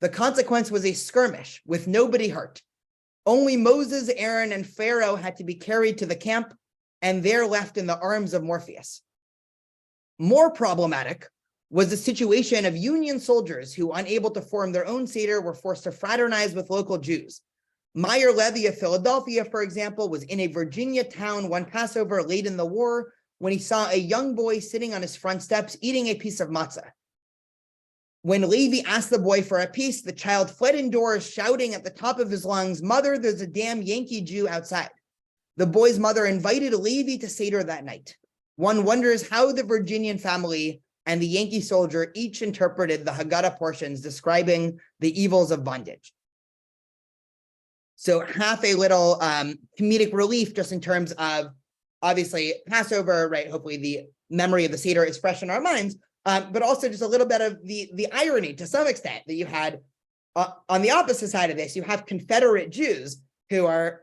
The consequence was a skirmish with nobody hurt. Only Moses, Aaron, and Pharaoh had to be carried to the camp, and there left in the arms of Morpheus. More problematic was the situation of Union soldiers who, unable to form their own Seder, were forced to fraternize with local Jews. Meyer Levy of Philadelphia, for example, was in a Virginia town one Passover late in the war when he saw a young boy sitting on his front steps eating a piece of matzah. When Levy asked the boy for a piece, the child fled indoors, shouting at the top of his lungs, "Mother, there's a damn Yankee Jew outside." The boy's mother invited Levy to Seder that night. One wonders how the Virginian family and the Yankee soldier each interpreted the Haggadah portions describing the evils of bondage. So half a little comedic relief just in terms of, obviously, Passover, right? Hopefully the memory of the Seder is fresh in our minds, but also just a little bit of the irony to some extent that you had on the opposite side of this, you have Confederate Jews who are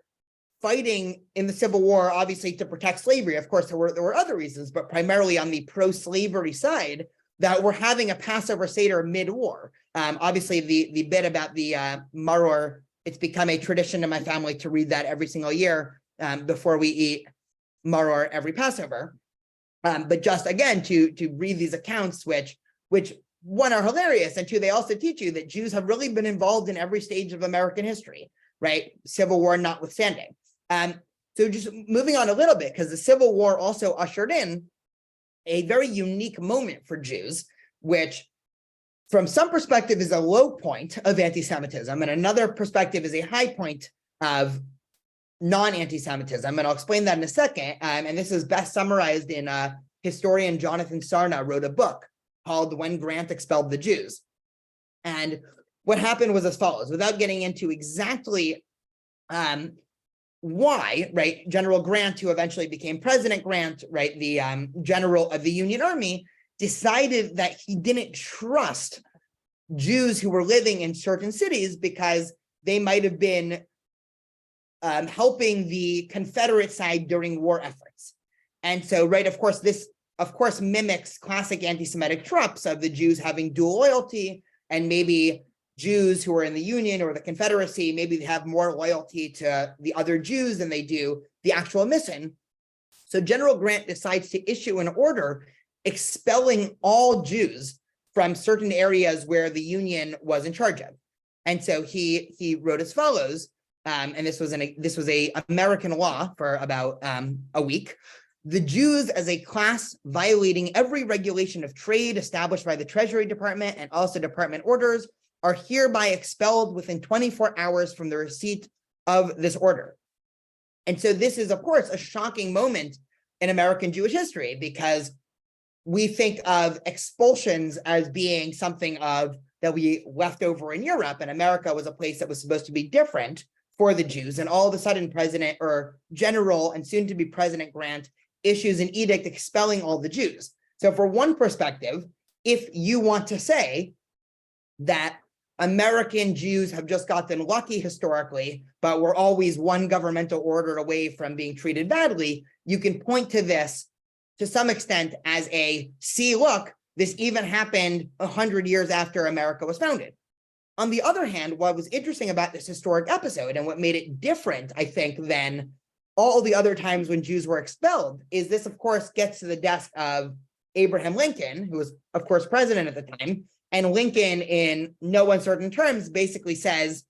fighting in the Civil War, obviously to protect slavery. Of course, there were other reasons, but primarily on the pro-slavery side, that were having a Passover Seder mid-war. Obviously, the bit about the maror, it's become a tradition in my family to read that every single year before we eat maror every Passover. But just again, to read these accounts, which one are hilarious, and two, they also teach you that Jews have really been involved in every stage of American history, right? Civil War notwithstanding. So just moving on a little bit, because the Civil War also ushered in a very unique moment for Jews, which from some perspective is a low point of anti-Semitism, and another perspective is a high point of non-anti-Semitism, and I'll explain that in a second. And this is best summarized in historian Jonathan Sarna wrote a book called When Grant Expelled the Jews. And what happened was as follows, without getting into exactly why, right, General Grant, who eventually became President Grant, right, the general of the Union Army, decided that he didn't trust Jews who were living in certain cities because they might have been helping the Confederate side during war efforts. And so, right, of course, this, of course, mimics classic anti-Semitic tropes of the Jews having dual loyalty and maybe Jews who are in the Union or the Confederacy, maybe they have more loyalty to the other Jews than they do the actual mission. So General Grant decides to issue an order expelling all Jews from certain areas where the Union was in charge of. And so he wrote as follows, and this was a American law for about a week. The Jews as a class violating every regulation of trade established by the Treasury Department and also department orders are hereby expelled within 24 hours from the receipt of this order. And so this is, of course, a shocking moment in American Jewish history, because we think of expulsions as being something that we left over in Europe, and America was a place that was supposed to be different for the Jews. And all of a sudden, President or General and soon to be President Grant issues an edict expelling all the Jews. So for one perspective, if you want to say that American Jews have just gotten lucky historically, but we're always one governmental order away from being treated badly, you can point to this to some extent as see, look, this even happened 100 years after America was founded. On the other hand, what was interesting about this historic episode and what made it different, I think, than all the other times when Jews were expelled is this, of course, gets to the desk of Abraham Lincoln, who was, of course, president at the time. And Lincoln, in no uncertain terms, basically says,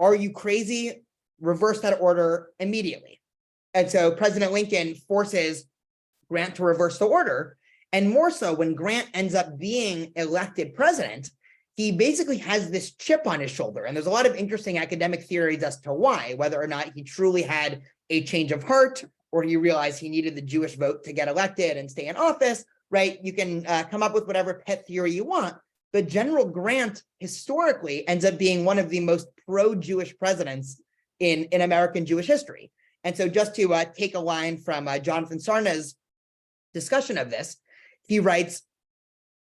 are you crazy? Reverse that order immediately. And so President Lincoln forces Grant to reverse the order. And more so, when Grant ends up being elected president, he basically has this chip on his shoulder. And there's a lot of interesting academic theories as to why, whether or not he truly had a change of heart, or he realized he needed the Jewish vote to get elected and stay in office, right? You can come up with whatever pet theory you want. But General Grant historically ends up being one of the most pro-Jewish presidents in American Jewish history. And so just to take a line from Jonathan Sarna's discussion of this, he writes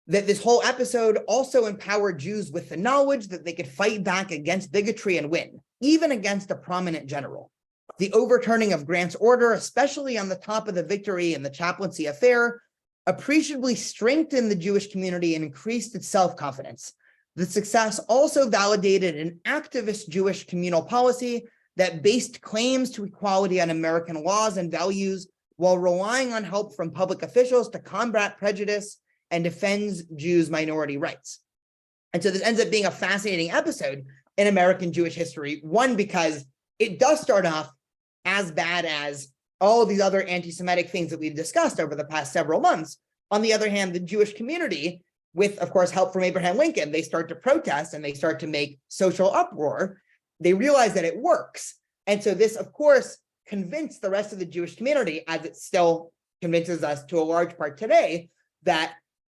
that this whole episode also empowered Jews with the knowledge that they could fight back against bigotry and win, even against a prominent general. The overturning of Grant's order, especially on the top of the victory in the chaplaincy affair, appreciably strengthened the Jewish community and increased its self-confidence. The success also validated an activist Jewish communal policy that based claims to equality on American laws and values while relying on help from public officials to combat prejudice and defends Jews' minority rights. And so this ends up being a fascinating episode in American Jewish history, one, because it does start off as bad as all of these other anti-Semitic things that we've discussed over the past several months. On the other hand, the Jewish community, with, of course, help from Abraham Lincoln, they start to protest and they start to make social uproar. They realize that it works. And so this, of course, convinced the rest of the Jewish community, as it still convinces us to a large part today, that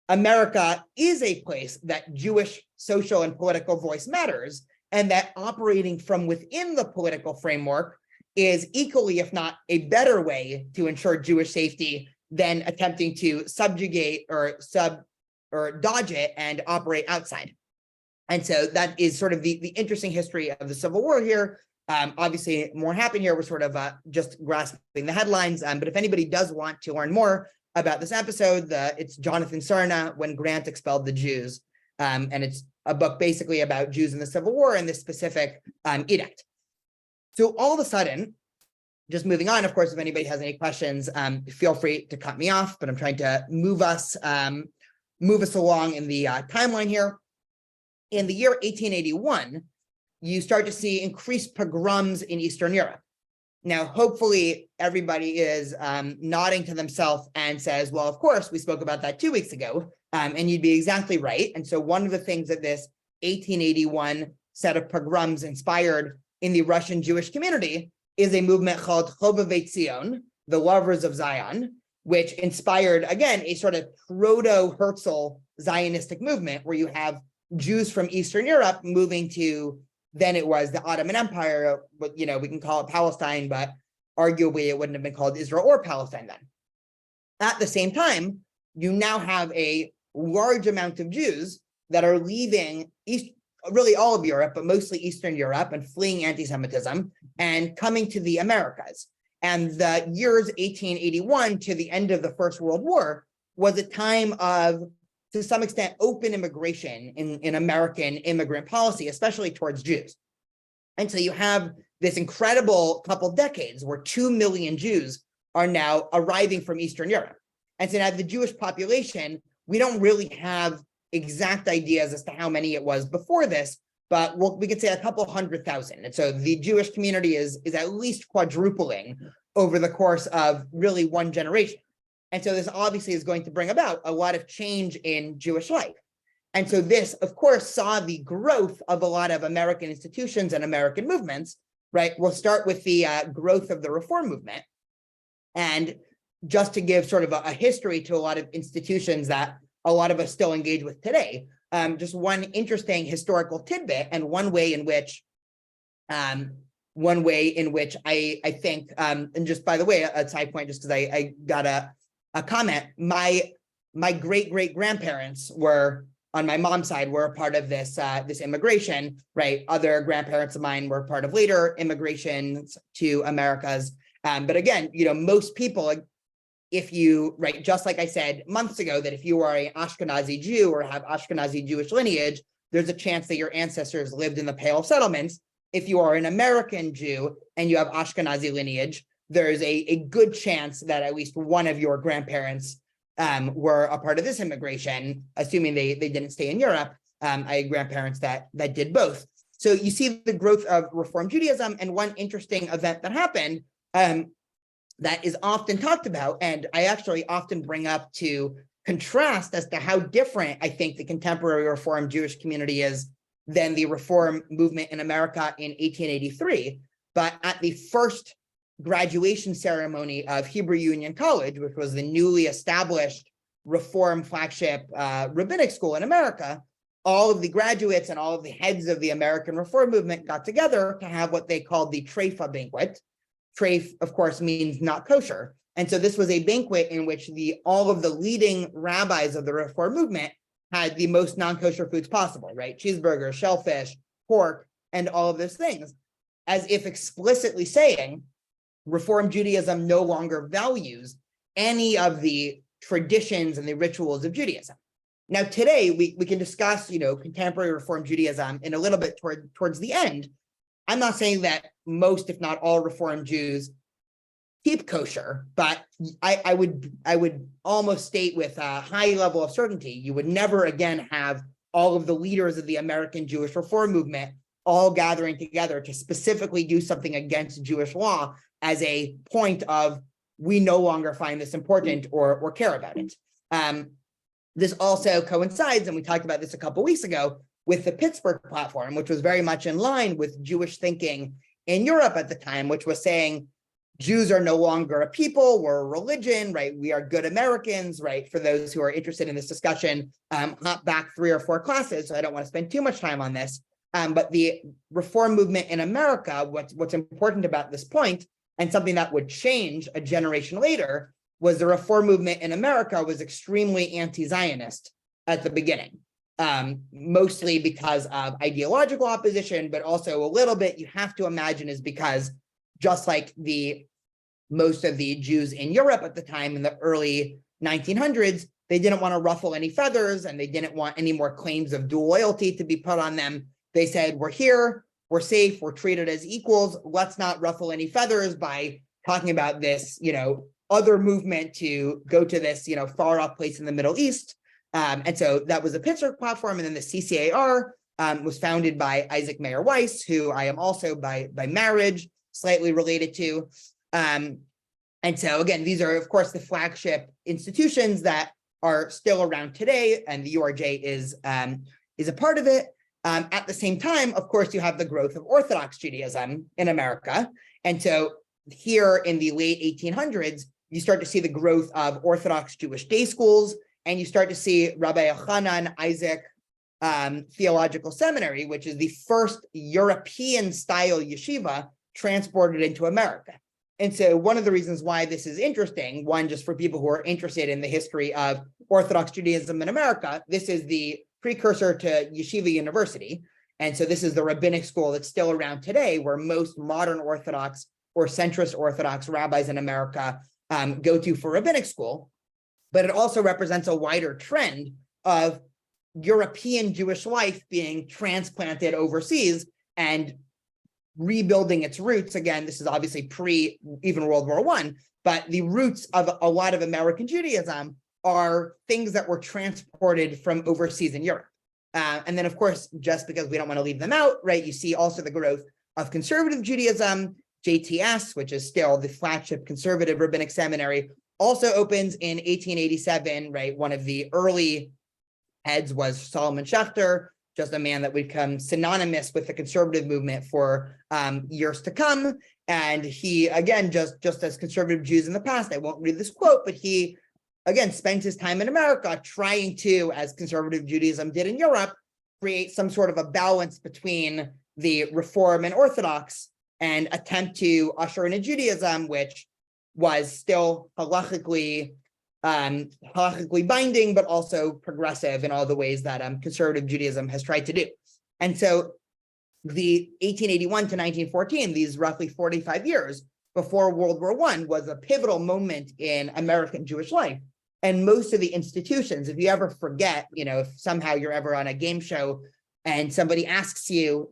America is a place that Jewish social and political voice matters, and that operating from within the political framework is equally, if not a better way to ensure Jewish safety than attempting to subjugate or dodge it and operate outside. And so that is sort of the interesting history of the Civil War here. Obviously, more happened here. We're sort of just grasping the headlines. But if anybody does want to learn more about this episode, it's Jonathan Sarna, When Grant Expelled the Jews. And it's a book basically about Jews in the Civil War and this specific edict. So all of a sudden, just moving on, of course, if anybody has any questions, feel free to cut me off, but I'm trying to move us along in the timeline here. In the year 1881, you start to see increased pogroms in Eastern Europe. Now, hopefully everybody is nodding to themselves and says, well, of course, we spoke about that 2 weeks ago, and you'd be exactly right. And so one of the things that this 1881 set of pogroms inspired in the Russian Jewish community is a movement called Chobevei Zion, the Lovers of Zion, which inspired, again, a sort of proto-Herzl Zionistic movement where you have Jews from Eastern Europe moving to, then it was the Ottoman Empire, but we can call it Palestine, but arguably it wouldn't have been called Israel or Palestine then. At the same time, you now have a large amount of Jews that are leaving really all of Europe, but mostly Eastern Europe, and fleeing anti-Semitism and coming to the Americas. And the years 1881 to the end of the First World War was a time of to some extent, open immigration in American immigrant policy, especially towards Jews. And so you have this incredible couple decades where 2 million Jews are now arriving from Eastern Europe. And so now the Jewish population, we don't really have exact ideas as to how many it was before this, but we could say a couple 100,000. And so the Jewish community is at least quadrupling over the course of really one generation. And so this obviously is going to bring about a lot of change in Jewish life. And so this, of course, saw the growth of a lot of American institutions and American movements, right? We'll start with the growth of the Reform movement. And just to give sort of a history to a lot of institutions that a lot of us still engage with today, just one interesting historical tidbit and one way in which I think, and just by the way, a side point, just because I got a comment, my great-great-grandparents were, on my mom's side, were a part of this immigration, right? Other grandparents of mine were part of later immigrations to Americas. But again, most people, if you, right, just like I said months ago, that if you are an Ashkenazi Jew or have Ashkenazi Jewish lineage, there's a chance that your ancestors lived in the Pale Settlements. If you are an American Jew and you have Ashkenazi lineage, there's a good chance that at least one of your grandparents were a part of this immigration, assuming they didn't stay in Europe. I had grandparents that did both. So you see the growth of Reform Judaism, and one interesting event that happened that is often talked about, and I actually often bring up to contrast as to how different I think the contemporary Reform Jewish community is than the Reform movement in America in 1883. But at the first graduation ceremony of Hebrew Union College, which was the newly established Reform flagship rabbinic school in America, all of the graduates and all of the heads of the American Reform movement got together to have what they called the Treifa banquet. Treif, of course, means not kosher. And so this was a banquet in which all of the leading rabbis of the Reform movement had the most non-kosher foods possible, right? Cheeseburgers, shellfish, pork, and all of those things, as if explicitly saying Reform Judaism no longer values any of the traditions and the rituals of Judaism. Now, today, we can discuss, contemporary Reform Judaism in a little bit towards the end. I'm not saying that most, if not all, Reform Jews keep kosher, but I would almost state with a high level of certainty, you would never again have all of the leaders of the American Jewish Reform movement all gathering together to specifically do something against Jewish law as a point of, we no longer find this important or care about it. This also coincides, and we talked about this a couple weeks ago, with the Pittsburgh platform, which was very much in line with Jewish thinking in Europe at the time, which was saying Jews are no longer a people, we're a religion, right? We are good Americans, right? For those who are interested in this discussion, hop back 3 or 4 classes, so I don't want to spend too much time on this. But the Reform movement in America, what's important about this point, and something that would change a generation later, was the Reform movement in America was extremely anti-Zionist at the beginning. Mostly because of ideological opposition, but also a little bit, you have to imagine, is because just like most of the Jews in Europe at the time in the early 1900s, they didn't want to ruffle any feathers and they didn't want any more claims of dual loyalty to be put on them. They said, we're here, we're safe, we're treated as equals. Let's not ruffle any feathers by talking about this, other movement to go to this, far off place in the Middle East. And so that was the Pittsburgh platform. And then the CCAR was founded by Isaac Mayer Weiss, who I am also by marriage slightly related to. And so again, these are, of course, the flagship institutions that are still around today, and the URJ is a part of it. At the same time, of course, you have the growth of Orthodox Judaism in America. And so here in the late 1800s, you start to see the growth of Orthodox Jewish day schools, and you start to see Rabbi Yochanan Isaac Theological Seminary, which is the first European-style yeshiva transported into America. And so one of the reasons why this is interesting, one, just for people who are interested in the history of Orthodox Judaism in America, this is the precursor to Yeshiva University. And so this is the rabbinic school that's still around today, where most modern Orthodox or centrist Orthodox rabbis in America go to for rabbinic school. But it also represents a wider trend of European Jewish life being transplanted overseas and rebuilding its roots. Again, this is obviously pre even World War I, but the roots of a lot of American Judaism are things that were transported from overseas in Europe. And then, of course, just because we don't want to leave them out, right, you see also the growth of conservative Judaism. JTS, which is still the flagship conservative rabbinic seminary, also opens in 1887, right? One of the early heads was Solomon Schechter, just a man that would become synonymous with the conservative movement for years to come. And he, again, just as conservative Jews in the past, I won't read this quote, but he, again, spends his time in America trying to, as conservative Judaism did in Europe, create some sort of a balance between the Reform and Orthodox and attempt to usher in a Judaism which was still halachically binding, but also progressive in all the ways that conservative Judaism has tried to do. And so the 1881 to 1914, these roughly 45 years before World War I, was a pivotal moment in American Jewish life. And most of the institutions, if you ever forget, if somehow you're ever on a game show and somebody asks you,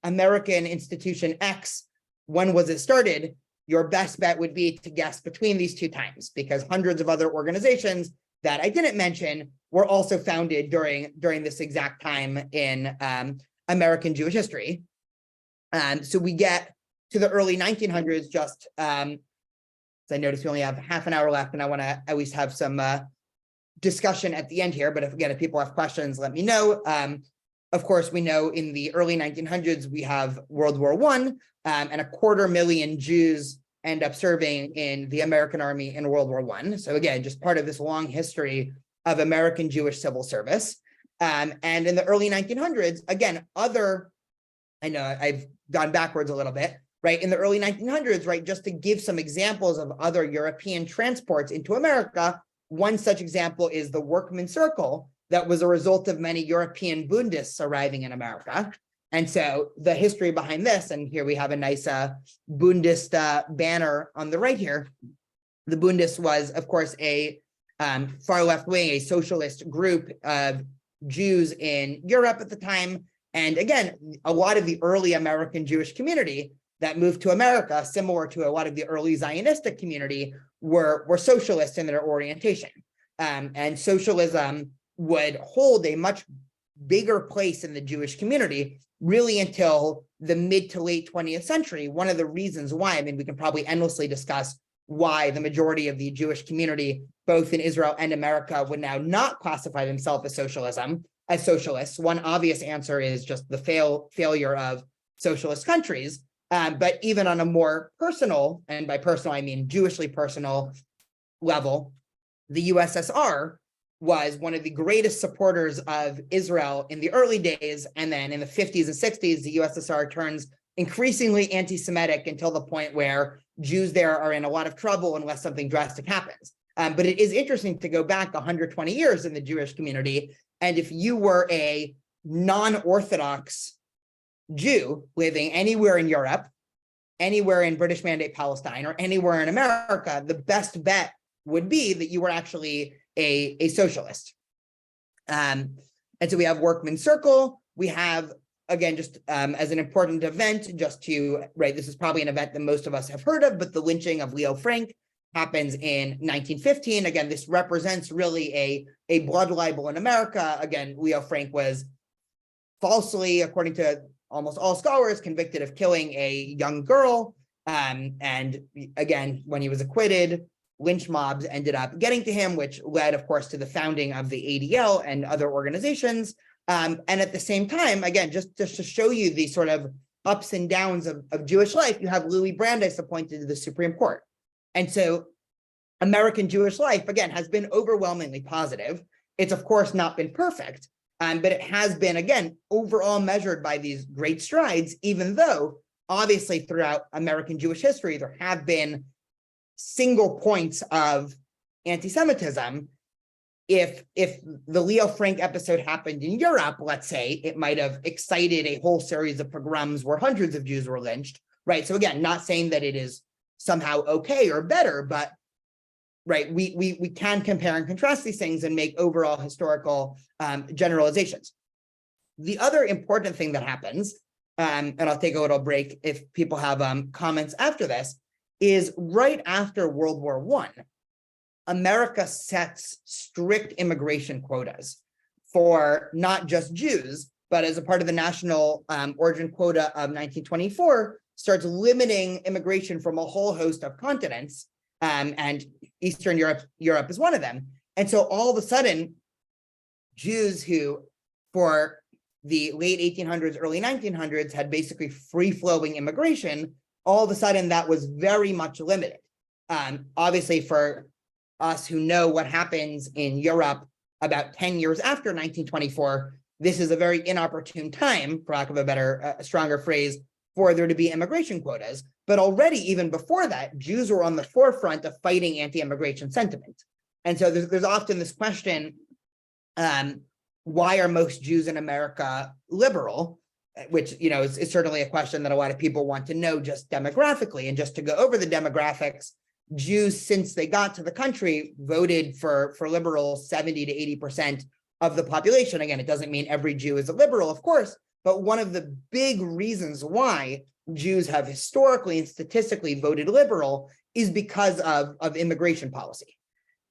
American institution X, when was it started? Your best bet would be to guess between these two times, because hundreds of other organizations that I didn't mention were also founded during this exact time in American Jewish history. So we get to the early 1900s, just I notice we only have half an hour left, and I want to at least have some discussion at the end here. But if people have questions, let me know. Of course, we know in the early 1900s, we have World War I, and 250,000 Jews end up serving in the American Army in World War I. So again, just part of this long history of American Jewish civil service. And in the early 1900s, again, I know I've gone backwards a little bit, right? In the early 1900s, right, just to give some examples of other European transports into America, one such example is the Workmen's Circle that was a result of many European Bundists arriving in America. And so the history behind this, and here we have a nice Bundist banner on the right here. The Bundist was, of course, a far left wing, a socialist group of Jews in Europe at the time. And again, a lot of the early American Jewish community that moved to America, similar to a lot of the early Zionistic community, were socialist in their orientation. And socialism would hold a much bigger place in the Jewish community really until the mid to late 20th century. One of the reasons why, we can probably endlessly discuss why the majority of the Jewish community, both in Israel and America, would now not classify themselves as socialists. One obvious answer is just the failure of socialist countries. But even on a more personal, and by personal, I mean Jewishly personal level, the USSR was one of the greatest supporters of Israel in the early days. And then in the 50s and 60s, the USSR turns increasingly anti-Semitic until the point where Jews there are in a lot of trouble unless something drastic happens. But it is interesting to go back 120 years in the Jewish community. And if you were a non-Orthodox Jew living anywhere in Europe, anywhere in British Mandate Palestine, or anywhere in America, the best bet would be that you were actually a socialist. And so we have Workmen's Circle. We have, again, just as an important event, this is probably an event that most of us have heard of, but the lynching of Leo Frank happens in 1915. Again, this represents really a blood libel in America. Again, Leo Frank was falsely, according to almost all scholars, convicted of killing a young girl. And again, when he was acquitted, lynch mobs ended up getting to him, which led, of course, to the founding of the ADL and other organizations. And at the same time, again, just to show you the sort of ups and downs of Jewish life, you have Louis Brandeis appointed to the Supreme Court. And so American Jewish life, again, has been overwhelmingly positive. It's, of course, not been perfect, but it has been, again, overall measured by these great strides, even though, obviously, throughout American Jewish history, there have been single points of anti-Semitism. If the Leo Frank episode happened in Europe, let's say, it might have excited a whole series of pogroms where hundreds of Jews were lynched, right? So again, not saying that it is somehow okay or better, but right, we can compare and contrast these things and make overall historical generalizations. The other important thing that happens, and I'll take a little break if people have comments after this, is right after World War I, America sets strict immigration quotas for not just Jews, but as a part of the national origin quota of 1924, starts limiting immigration from a whole host of continents, and Eastern Europe is one of them. And so all of a sudden, Jews who, for the late 1800s, early 1900s, had basically free-flowing immigration, all of a sudden that was very much limited. Obviously, for us who know what happens in Europe about 10 years after 1924, this is a very inopportune time, for lack of a better, stronger phrase, for there to be immigration quotas. But already, even before that, Jews were on the forefront of fighting anti-immigration sentiment. And so there's often this question, why are most Jews in America liberal? Which, you know, is certainly a question that a lot of people want to know just demographically. And just to go over the demographics, Jews, since they got to the country, voted for liberals 70 to 80% of the population. Again, it doesn't mean every Jew is a liberal, of course, but one of the big reasons why Jews have historically and statistically voted liberal is because of immigration policy.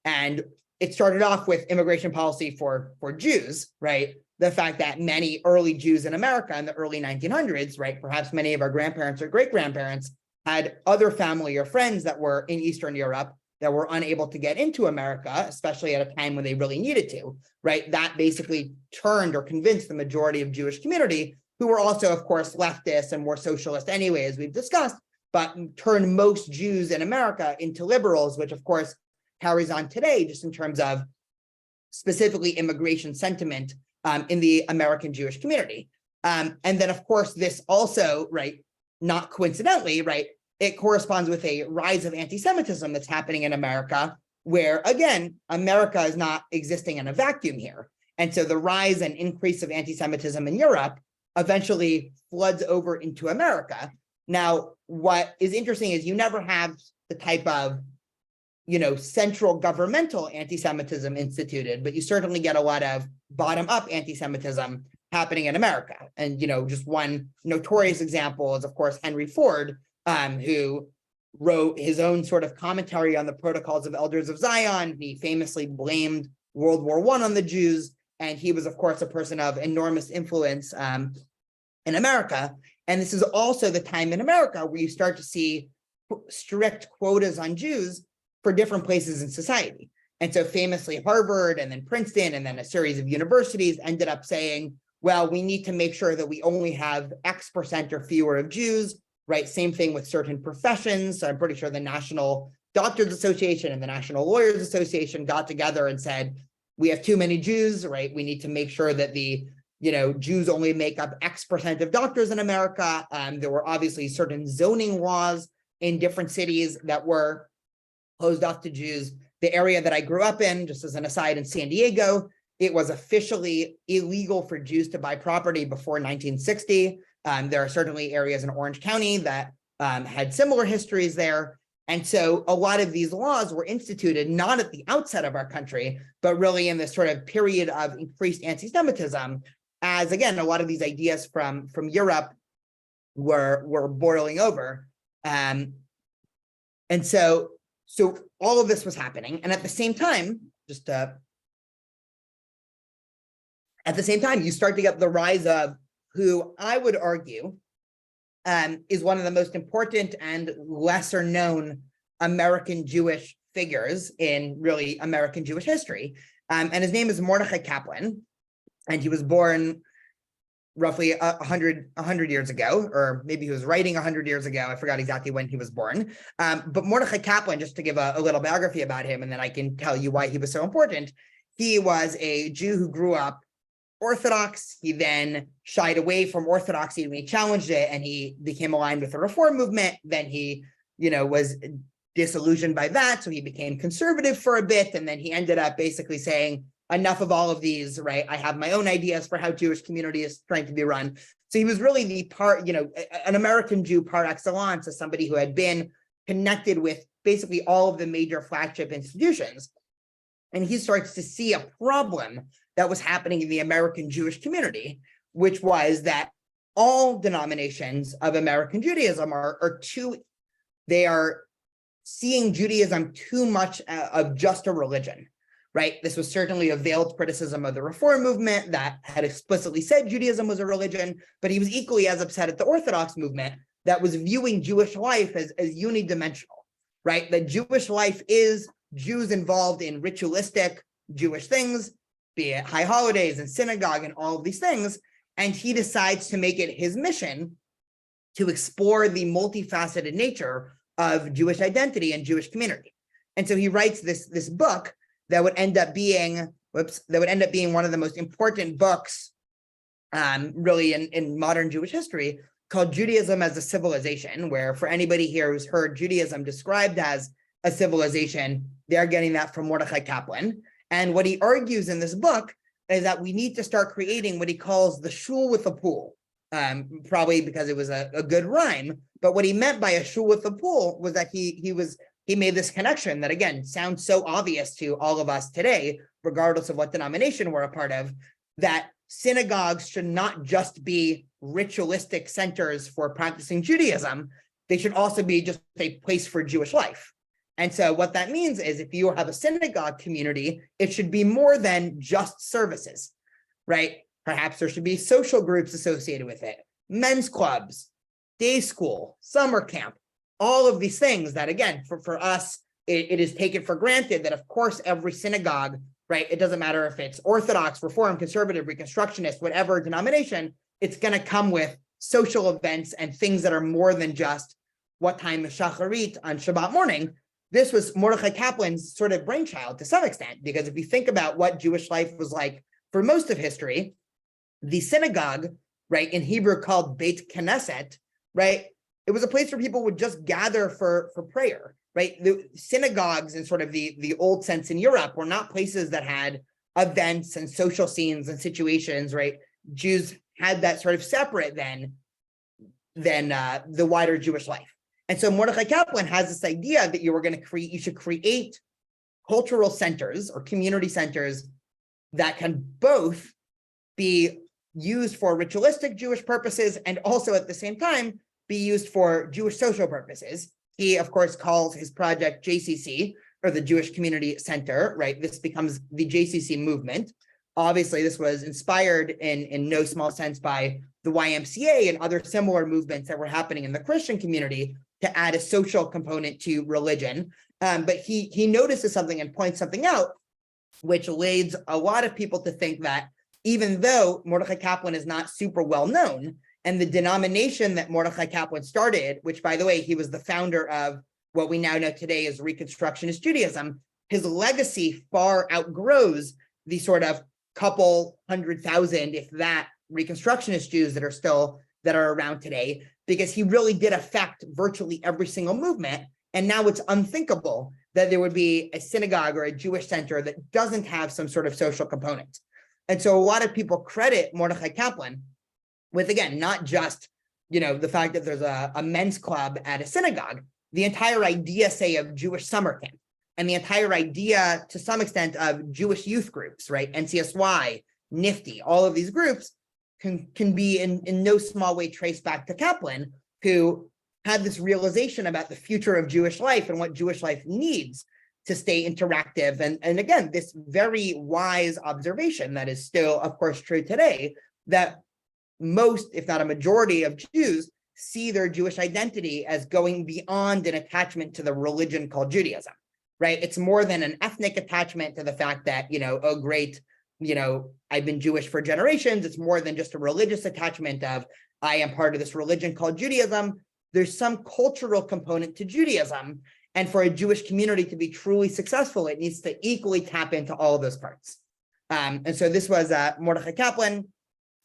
And it started off with immigration policy for Jews, right? The fact that many early Jews in America in the early 1900s, right, perhaps many of our grandparents or great-grandparents had other family or friends that were in Eastern Europe that were unable to get into America, especially at a time when they really needed to, right? That basically turned or convinced the majority of Jewish community, who were also, of course, leftist and more socialist anyway, as we've discussed, but turned most Jews in America into liberals, which of course carries on today, just in terms of specifically immigration sentiment in the American Jewish community. And then, of course, this also, right, not coincidentally, right, it corresponds with a rise of anti-Semitism that's happening in America, where, again, America is not existing in a vacuum here. And so the rise and increase of anti-Semitism in Europe eventually floods over into America. Now, what is interesting is you never have the type of, you know, central governmental anti-Semitism instituted, but you certainly get a lot of bottom-up anti-Semitism happening in America. And, you know, just one notorious example is, of course, Henry Ford, who wrote his own sort of commentary on the Protocols of Elders of Zion. He famously blamed World War I on the Jews, and he was, of course, a person of enormous influence in America. And this is also the time in America where you start to see strict quotas on Jews for different places in society. And so famously Harvard and then Princeton and then a series of universities ended up saying, well, we need to make sure that we only have X% or fewer of Jews, right? Same thing with certain professions. So I'm pretty sure the National Doctors Association and the National Lawyers Association got together and said, we have too many Jews, right? We need to make sure that the, you know, Jews only make up X% of doctors in America. There were obviously certain zoning laws in different cities that were closed off to Jews. The area that I grew up in, just as an aside, in San Diego, it was officially illegal for Jews to buy property before 1960. There are certainly areas in Orange County that had similar histories there. And so a lot of these laws were instituted not at the outset of our country, but really in this sort of period of increased anti-Semitism, as, again, a lot of these ideas from Europe were boiling over. And so all of this was happening. And at the same time, you start to get the rise of who I would argue is one of the most important and lesser known American Jewish figures in really American Jewish history. And his name is Mordechai Kaplan. And he was born roughly 100 years ago, or maybe he was writing 100 years ago. I forgot exactly when he was born. But Mordechai Kaplan, just to give a little biography about him, and then I can tell you why he was so important. He was a Jew who grew up Orthodox. He then shied away from Orthodoxy when he challenged it, and he became aligned with the Reform movement. Then he, was disillusioned by that, so he became conservative for a bit, and then he ended up basically saying, enough of all of these, right? I have my own ideas for how Jewish community is trying to be run. So he was really the an American Jew par excellence, as somebody who had been connected with basically all of the major flagship institutions. And he starts to see a problem that was happening in the American Jewish community, which was that all denominations of American Judaism they are seeing Judaism too much of just a religion, right? This was certainly a veiled criticism of the Reform movement that had explicitly said Judaism was a religion, but he was equally as upset at the Orthodox movement that was viewing Jewish life as unidimensional, right? That Jewish life is Jews involved in ritualistic Jewish things, be it high holidays and synagogue and all of these things. And he decides to make it his mission to explore the multifaceted nature of Jewish identity and Jewish community. And so he writes this book that would end up being one of the most important books really in modern Jewish history, called Judaism as a Civilization, where for anybody here who's heard Judaism described as a civilization, they're getting that from Mordechai Kaplan. And what he argues in this book is that we need to start creating what he calls the shul with a pool, probably because it was a good rhyme. But what he meant by a shul with a pool was that he made this connection that, again, sounds so obvious to all of us today, regardless of what denomination we're a part of, that synagogues should not just be ritualistic centers for practicing Judaism. They should also be just a place for Jewish life. And so what that means is if you have a synagogue community, it should be more than just services, right? Perhaps there should be social groups associated with it, men's clubs, day school, summer camp, all of these things that, again, for us, it is taken for granted that, of course, every synagogue, right? It doesn't matter if it's Orthodox, Reform, Conservative, Reconstructionist, whatever denomination, it's going to come with social events and things that are more than just what time is Shacharit on Shabbat morning. This was Mordechai Kaplan's sort of brainchild to some extent, because if you think about what Jewish life was like for most of history, the synagogue, right, in Hebrew called Beit Knesset, right, it was a place where people would just gather for prayer, right? The synagogues in sort of the old sense in Europe were not places that had events and social scenes and situations, right? Jews had that sort of separate than the wider Jewish life. And so Mordechai Kaplan has this idea that you should create cultural centers or community centers that can both be used for ritualistic Jewish purposes and also at the same time be used for Jewish social purposes. He, of course, calls his project JCC, or the Jewish Community Center, right? This becomes the JCC movement. Obviously, this was inspired in no small sense by the YMCA and other similar movements that were happening in the Christian community to add a social component to religion. But he notices something and points something out, which leads a lot of people to think that even though Mordechai Kaplan is not super well known, and the denomination that Mordechai Kaplan started, which, by the way, he was the founder of what we now know today as Reconstructionist Judaism, his legacy far outgrows the sort of couple 100,000, if that, Reconstructionist Jews that are around today, because he really did affect virtually every single movement. And now it's unthinkable that there would be a synagogue or a Jewish center that doesn't have some sort of social component. And so a lot of people credit Mordechai Kaplan with, again, not just, the fact that there's a men's club at a synagogue, the entire idea, say, of Jewish summer camp, and the entire idea, to some extent, of Jewish youth groups, right? NCSY, NIFTY, all of these groups can be in no small way traced back to Kaplan, who had this realization about the future of Jewish life and what Jewish life needs to stay interactive. And again, this very wise observation that is still, of course, true today, that most, if not a majority of Jews see their Jewish identity as going beyond an attachment to the religion called Judaism, right? It's more than an ethnic attachment to the fact that, oh, great, I've been Jewish for generations. It's more than just a religious attachment of, I am part of this religion called Judaism. There's some cultural component to Judaism. And for a Jewish community to be truly successful, it needs to equally tap into all of those parts. And so this was Mordechai Kaplan,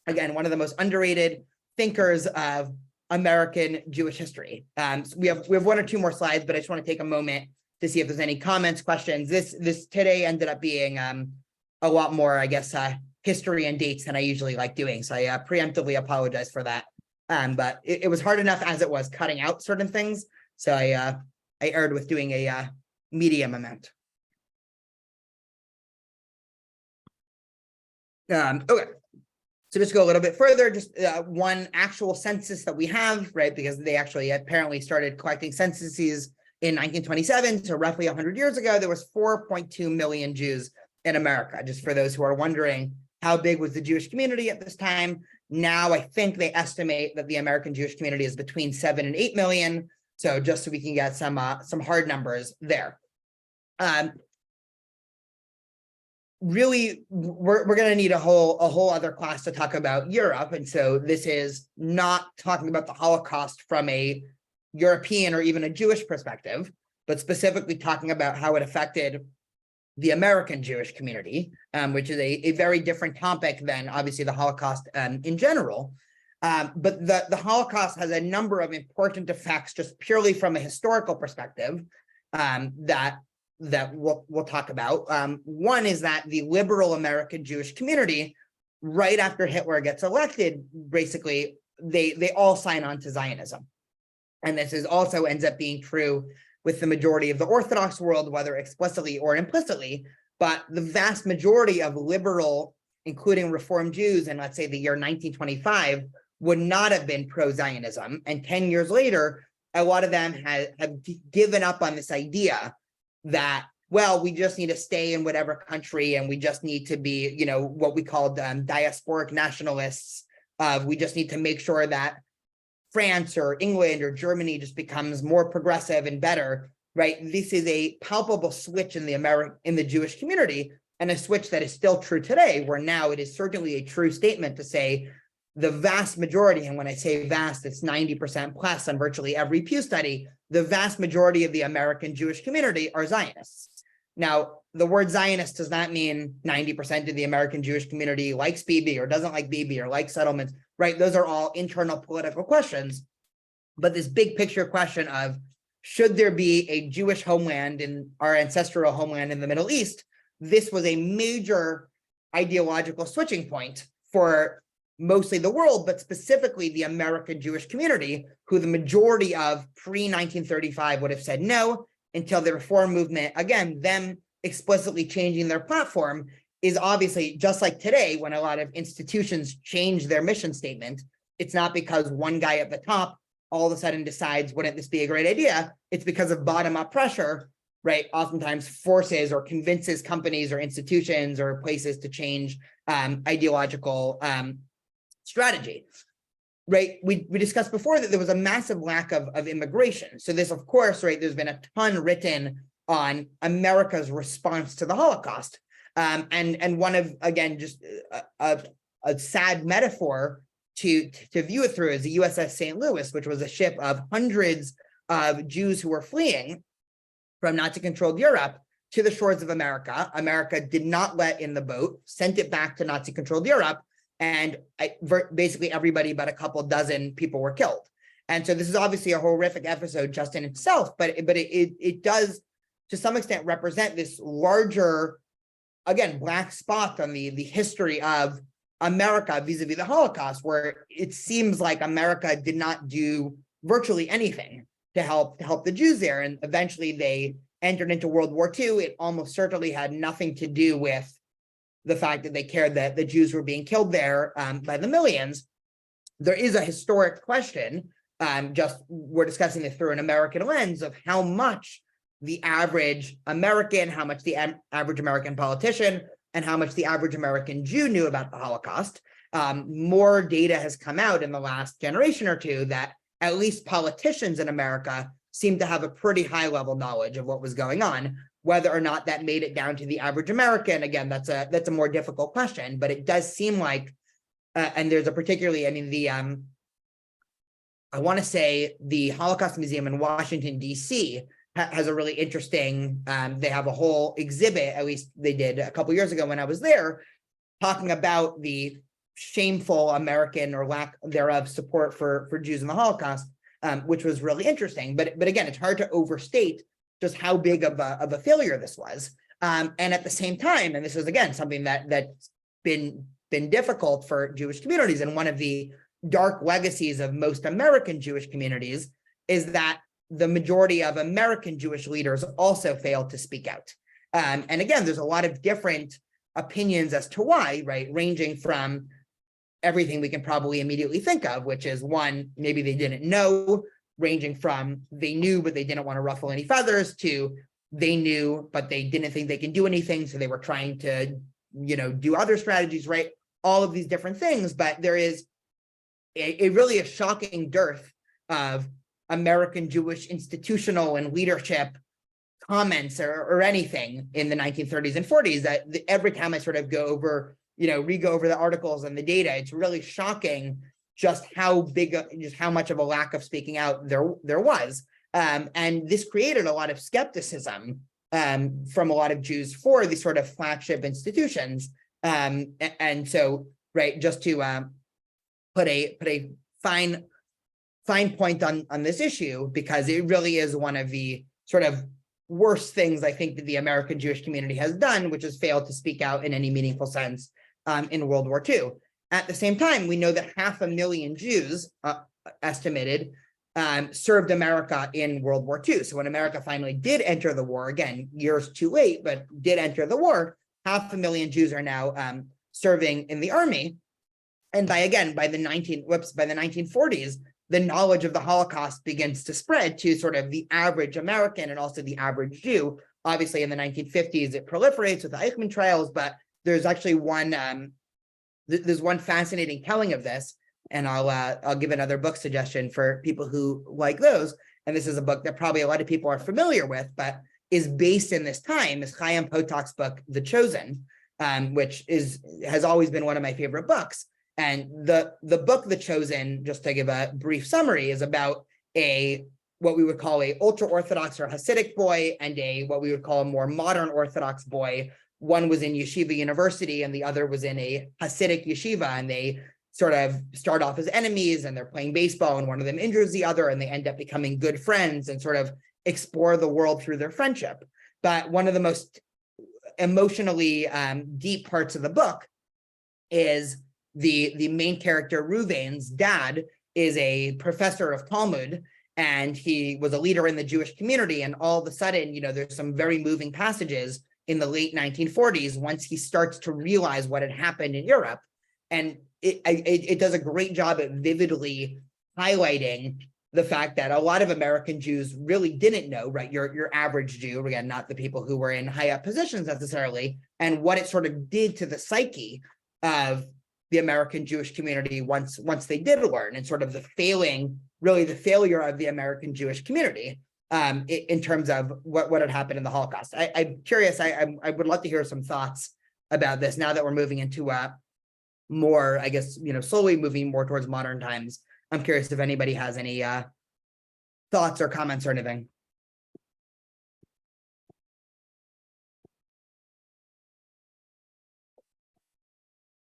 again, one of the most underrated thinkers of American Jewish history. So we have one or two more slides, but I just want to take a moment to see if there's any comments, questions. This today ended up being a lot more, I guess, history and dates than I usually like doing. So I preemptively apologize for that. But it was hard enough as it was cutting out certain things. So I erred with doing a medium amount. Okay. So just go a little bit further, just one actual census that we have, right? Because they actually apparently started collecting censuses in 1927. So roughly 100 years ago, there was 4.2 million Jews in America. Just for those who are wondering, how big was the Jewish community at this time? Now, I think they estimate that the American Jewish community is between 7 and 8 million. So just so we can get some hard numbers there. Really, we're going to need a whole other class to talk about Europe. And so this is not talking about the Holocaust from a European or even a Jewish perspective, but specifically talking about how it affected the American Jewish community, which is a very different topic than obviously the Holocaust in general. But the Holocaust has a number of important effects just purely from a historical perspective that we'll talk about. One is that the liberal American Jewish community, right after Hitler gets elected, basically, they all sign on to Zionism. And this is also ends up being true with the majority of the Orthodox world, whether explicitly or implicitly. But the vast majority of liberal, including Reform Jews in, let's say, the year 1925, would not have been pro-Zionism. And 10 years later, a lot of them have given up on this idea that, well, we just need to stay in whatever country and we just need to be, you know, what we called diasporic nationalists. We just need to make sure that France or England or Germany just becomes more progressive and better, right? This is a palpable switch in the Jewish community, and a switch that is still true today, where now it is certainly a true statement to say the vast majority, and when I say vast, it's 90% plus on virtually every Pew study, the vast majority of the American Jewish community are Zionists. Now, the word Zionist does not mean 90% of the American Jewish community likes Bibi or doesn't like Bibi or likes settlements, right? Those are all internal political questions. But this big picture question of, should there be a Jewish homeland in our ancestral homeland in the Middle East? This was a major ideological switching point for mostly the world, but specifically the American Jewish community, who the majority of pre-1935 would have said no, until the reform movement, again, them explicitly changing their platform, is obviously just like today, when a lot of institutions change their mission statement, it's not because one guy at the top all of a sudden decides, wouldn't this be a great idea? It's because of bottom-up pressure, right? Oftentimes forces or convinces companies or institutions or places to change ideological strategy, right? We discussed before that there was a massive lack of immigration. So this, of course, right, there's been a ton written on America's response to the Holocaust. And one of, again, just a sad metaphor to view it through is the USS St. Louis, which was a ship of hundreds of Jews who were fleeing from Nazi-controlled Europe to the shores of America. America did not let in the boat, sent it back to Nazi-controlled Europe, and basically everybody but a couple dozen people were killed. And so this is obviously a horrific episode just in itself, but it does to some extent represent this larger, again, black spot on the history of America vis-a-vis the Holocaust, where it seems like America did not do virtually anything to help the Jews there. And eventually they entered into World War II. It almost certainly had nothing to do with the fact that they cared that the Jews were being killed there by the millions. There is a historic question, just we're discussing it through an American lens, of how much the average American, how much the average American politician, and how much the average American Jew knew about the Holocaust. More data has come out in the last generation or two that at least politicians in America seem to have a pretty high level knowledge of what was going on. Whether or not that made it down to the average American, again, that's a more difficult question, but it does seem like, and there's a particularly, I mean, I want to say the Holocaust Museum in Washington, D.C. has a really interesting, they have a whole exhibit, at least they did a couple years ago when I was there, talking about the shameful American or lack thereof support for Jews in the Holocaust, which was really interesting. But again, it's hard to overstate just how big of a failure this was. And at the same time, and this is, again, something that's been difficult for Jewish communities, and one of the dark legacies of most American Jewish communities is that the majority of American Jewish leaders also failed to speak out. And again, there's a lot of different opinions as to why, right? Ranging from everything we can probably immediately think of, which is one, maybe they didn't know, ranging from they knew, but they didn't want to ruffle any feathers, to they knew, but they didn't think they can do anything. So they were trying to, do other strategies, right? All of these different things, but there is a really a shocking dearth of American Jewish institutional and leadership comments or anything in the 1930s and 40s that every time I sort of go over, re-go over the articles and the data, it's really shocking just how much of a lack of speaking out there was. And this created a lot of skepticism from a lot of Jews for these sort of flagship institutions. And so, right, just to put a fine point on this issue, because it really is one of the sort of worst things I think that the American Jewish community has done, which has failed to speak out in any meaningful sense in World War II. At the same time, we know that 500,000 Jews, estimated, served America in World War II. So when America finally did enter the war, again, years too late, but did enter the war, 500,000 Jews are now serving in the army. And by the 1940s, the knowledge of the Holocaust begins to spread to sort of the average American and also the average Jew. Obviously, in the 1950s, it proliferates with the Eichmann trials, but there's actually there's one fascinating telling of this, and I'll give another book suggestion for people who like those. And this is a book that probably a lot of people are familiar with, but is based in this time, is Chaim Potok's book, The Chosen, which has always been one of my favorite books. And the book, The Chosen, just to give a brief summary, is about what we would call a ultra-Orthodox or Hasidic boy and what we would call a more modern Orthodox boy. One was in Yeshiva University and the other was in a Hasidic yeshiva, and they sort of start off as enemies and they're playing baseball and one of them injures the other and they end up becoming good friends and sort of explore the world through their friendship. But one of the most emotionally deep parts of the book is the main character, Reuven's dad, is a professor of Talmud, and he was a leader in the Jewish community. And all of a sudden, there's some very moving passages in the late 1940s once he starts to realize what had happened in Europe. And it does a great job at vividly highlighting the fact that a lot of American Jews really didn't know, right? Your average Jew, again, not the people who were in high up positions necessarily, and what it sort of did to the psyche of the American Jewish community once they did learn, and sort of the failure of the American Jewish community in terms of what had happened in the Holocaust. I'm curious, I would love to hear some thoughts about this now that we're moving into more, I guess, slowly moving more towards modern times. I'm curious if anybody has any thoughts or comments or anything.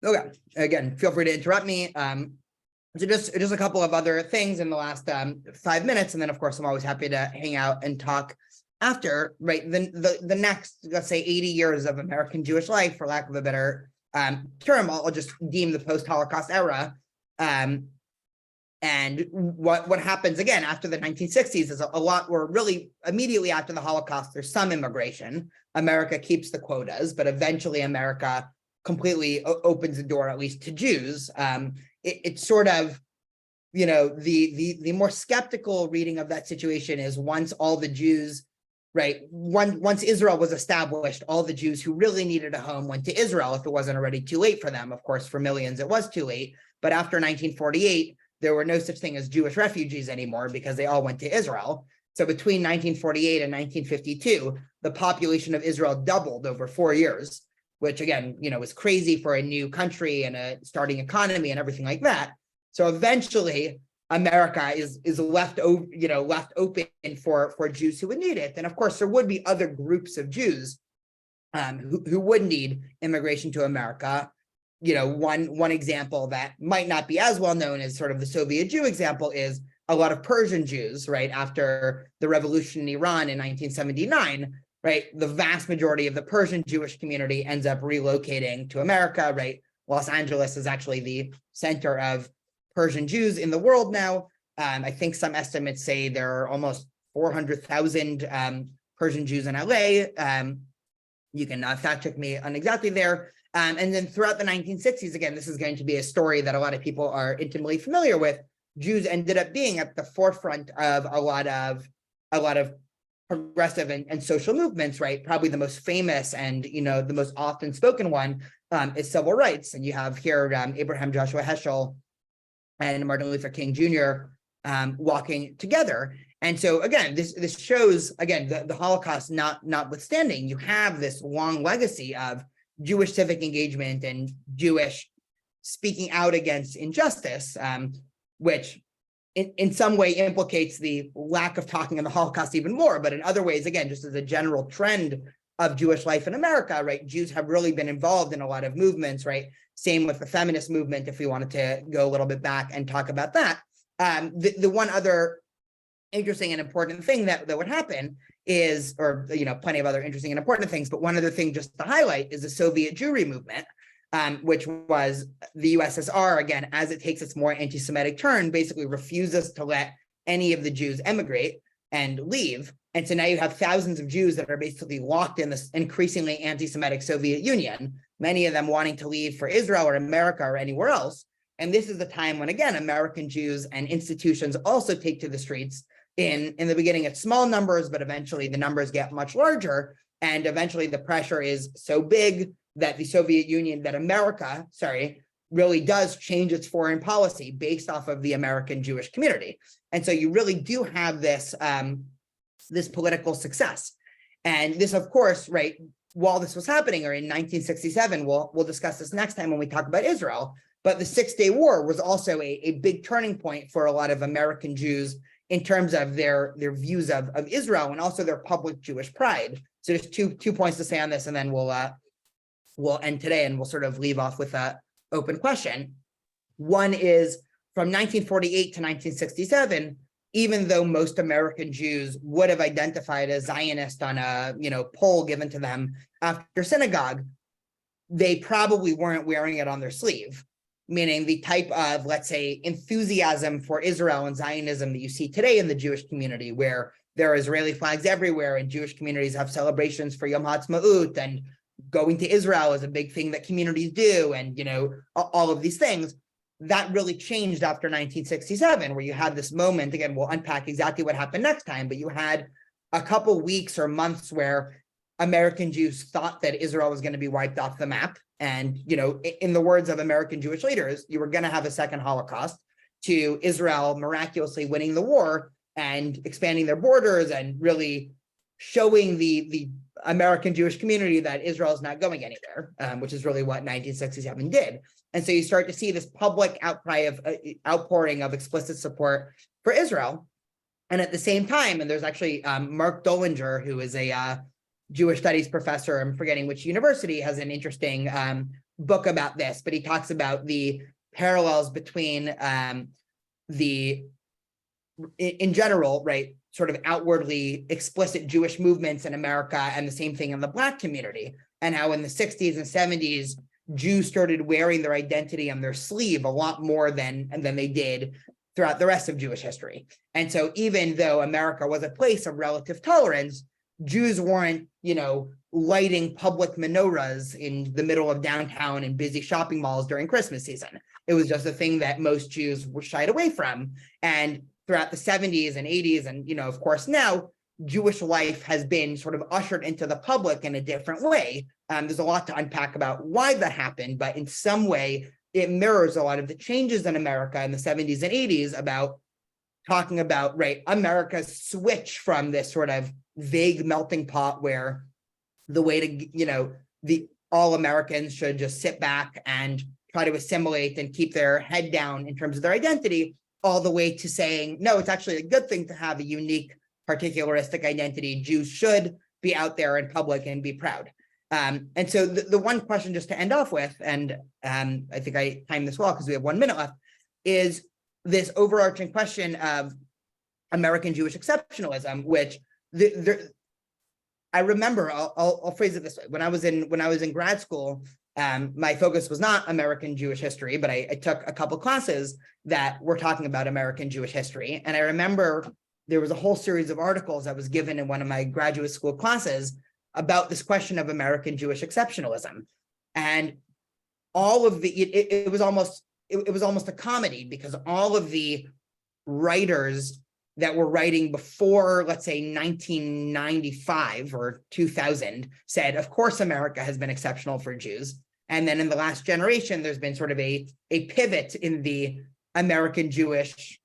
Okay, again, feel free to interrupt me. So just a couple of other things in the last 5 minutes, and then of course I'm always happy to hang out and talk after. Right, the next, let's say, 80 years of American Jewish life, for lack of a better term, I'll just deem the post-Holocaust era. And what happens again after the 1960s is a lot, or really immediately after the Holocaust, there's some immigration. America keeps the quotas, but eventually America completely opens the door, at least to Jews. It's sort of, the more skeptical reading of that situation is once all the Jews, right, once Israel was established, all the Jews who really needed a home went to Israel if it wasn't already too late for them. Of course, for millions, it was too late. But after 1948, there were no such thing as Jewish refugees anymore because they all went to Israel. So between 1948 and 1952, the population of Israel doubled over 4 years, which again, was crazy for a new country and a starting economy and everything like that. So eventually, America is left open for Jews who would need it. And of course, there would be other groups of Jews who would need immigration to America. One example that might not be as well known as sort of the Soviet Jew example is a lot of Persian Jews, right? After the revolution in Iran in 1979, right? The vast majority of the Persian Jewish community ends up relocating to America, right? Los Angeles is actually the center of Persian Jews in the world now. I think some estimates say there are almost 400,000 Persian Jews in LA. You can fact check me on exactly there. And then throughout the 1960s, again, this is going to be a story that a lot of people are intimately familiar with. Jews ended up being at the forefront of a lot of progressive and social movements, right? Probably the most famous and the most often spoken one is civil rights. And you have here Abraham Joshua Heschel and Martin Luther King Jr. Walking together. And so again, this shows, again, the Holocaust notwithstanding, you have this long legacy of Jewish civic engagement and Jewish speaking out against injustice, which in some way implicates the lack of talking in the Holocaust even more. But in other ways, again, just as a general trend of Jewish life in America, right? Jews have really been involved in a lot of movements, right? Same with the feminist movement, if we wanted to go a little bit back and talk about that. The one other interesting and important thing that would happen is, or plenty of other interesting and important things, but one other thing just to highlight is the Soviet Jewry movement, which was the USSR, again, as it takes its more anti-Semitic turn, basically refuses to let any of the Jews emigrate and leave. And so now you have thousands of Jews that are basically locked in this increasingly anti-Semitic Soviet Union, many of them wanting to leave for Israel or America or anywhere else. And this is the time when, again, American Jews and institutions also take to the streets in the beginning at small numbers, but eventually the numbers get much larger. And eventually the pressure is so big that the Soviet Union, that America, really does change its foreign policy based off of the American Jewish community. And so you really do have this, this political success. And this, of course, right, while this was happening, or in 1967, we'll discuss this next time when we talk about Israel, but the 6-Day War was also a big turning point for a lot of American Jews in terms of their views of Israel and also their public Jewish pride. So there's two points to say on this, and then we'll end today and we'll sort of leave off with an open question. One is from 1948 to 1967, even though most American Jews would have identified as Zionist on a poll given to them after synagogue, they probably weren't wearing it on their sleeve. Meaning the type of, let's say, enthusiasm for Israel and Zionism that you see today in the Jewish community, where there are Israeli flags everywhere and Jewish communities have celebrations for Yom HaAtzmaut, and going to Israel is a big thing that communities do, and all of these things, that really changed after 1967, where you had this moment, again, we'll unpack exactly what happened next time, but you had a couple weeks or months where American Jews thought that Israel was going to be wiped off the map. And, in the words of American Jewish leaders, you were going to have a second Holocaust, to Israel miraculously winning the war and expanding their borders and really showing the American Jewish community that Israel is not going anywhere, which is really what 1967 did. And so you start to see this public outpouring of explicit support for Israel. And at the same time, and there's actually Mark Dollinger, who is a Jewish studies professor, I'm forgetting which university, has an interesting book about this, but he talks about the parallels between in general, right, sort of outwardly explicit Jewish movements in America and the same thing in the Black community, and how in the 60s and 70s, Jews started wearing their identity on their sleeve a lot more than they did throughout the rest of Jewish history. And so even though America was a place of relative tolerance, Jews weren't, lighting public menorahs in the middle of downtown and busy shopping malls during Christmas season. It was just a thing that most Jews were shied away from. And throughout the 70s and 80s, and, of course, now, Jewish life has been sort of ushered into the public in a different way. There's a lot to unpack about why that happened, but in some way, it mirrors a lot of the changes in America in the 70s and 80s about talking about, right, America's switch from this sort of vague melting pot where the way to, all Americans should just sit back and try to assimilate and keep their head down in terms of their identity, all the way to saying, no, it's actually a good thing to have a unique, particularistic identity. Jews should be out there in public and be proud. And so the one question just to end off with, and I think I timed this well because we have 1 minute left, is this overarching question of American Jewish exceptionalism, which I remember, I'll phrase it this way. When I was in grad school, my focus was not American Jewish history, but I took a couple classes that were talking about American Jewish history. And I remember there was a whole series of articles I was given in one of my graduate school classes about this question of American Jewish exceptionalism. And all of it was almost a comedy, because all of the writers that were writing before, let's say 1995 or 2000 said, of course, America has been exceptional for Jews. And then in the last generation, there's been sort of a pivot in the American Jewish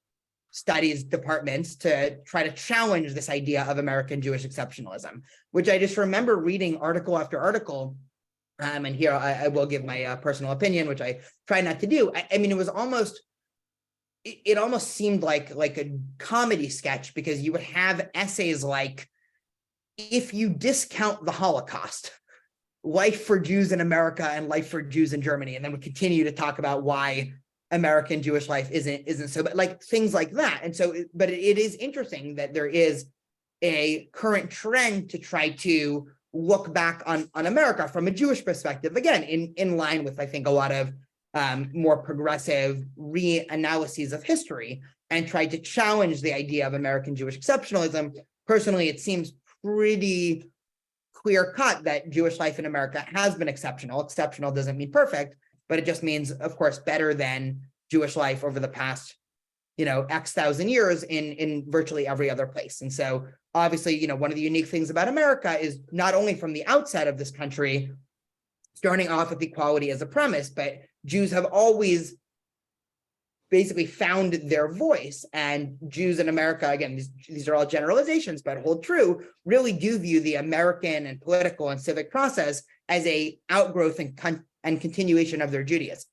studies departments to try to challenge this idea of American Jewish exceptionalism, which I just remember reading article after article. And here I will give my personal opinion, which I try not to do. I mean, it was almost, it almost seemed like a comedy sketch, because you would have essays like, if you discount the Holocaust, life for Jews in America and life for Jews in Germany, and then we continue to talk about why American Jewish life isn't so, but like things like that. And so, but it is interesting that there is a current trend to try to look back on America from a Jewish perspective, again, in line with, I think, a lot of more progressive reanalyses of history, and try to challenge the idea of American Jewish exceptionalism. Personally, it seems pretty clear cut that Jewish life in America has been exceptional. Exceptional doesn't mean perfect, but it just means, of course, better than Jewish life over the past, X thousand years in virtually every other place. And so obviously, one of the unique things about America is not only from the outset of this country, starting off with equality as a premise, but Jews have always basically found their voice. And Jews in America, again, these are all generalizations, but hold true, really do view the American and political and civic process as a outgrowth and continuation of their Judaism.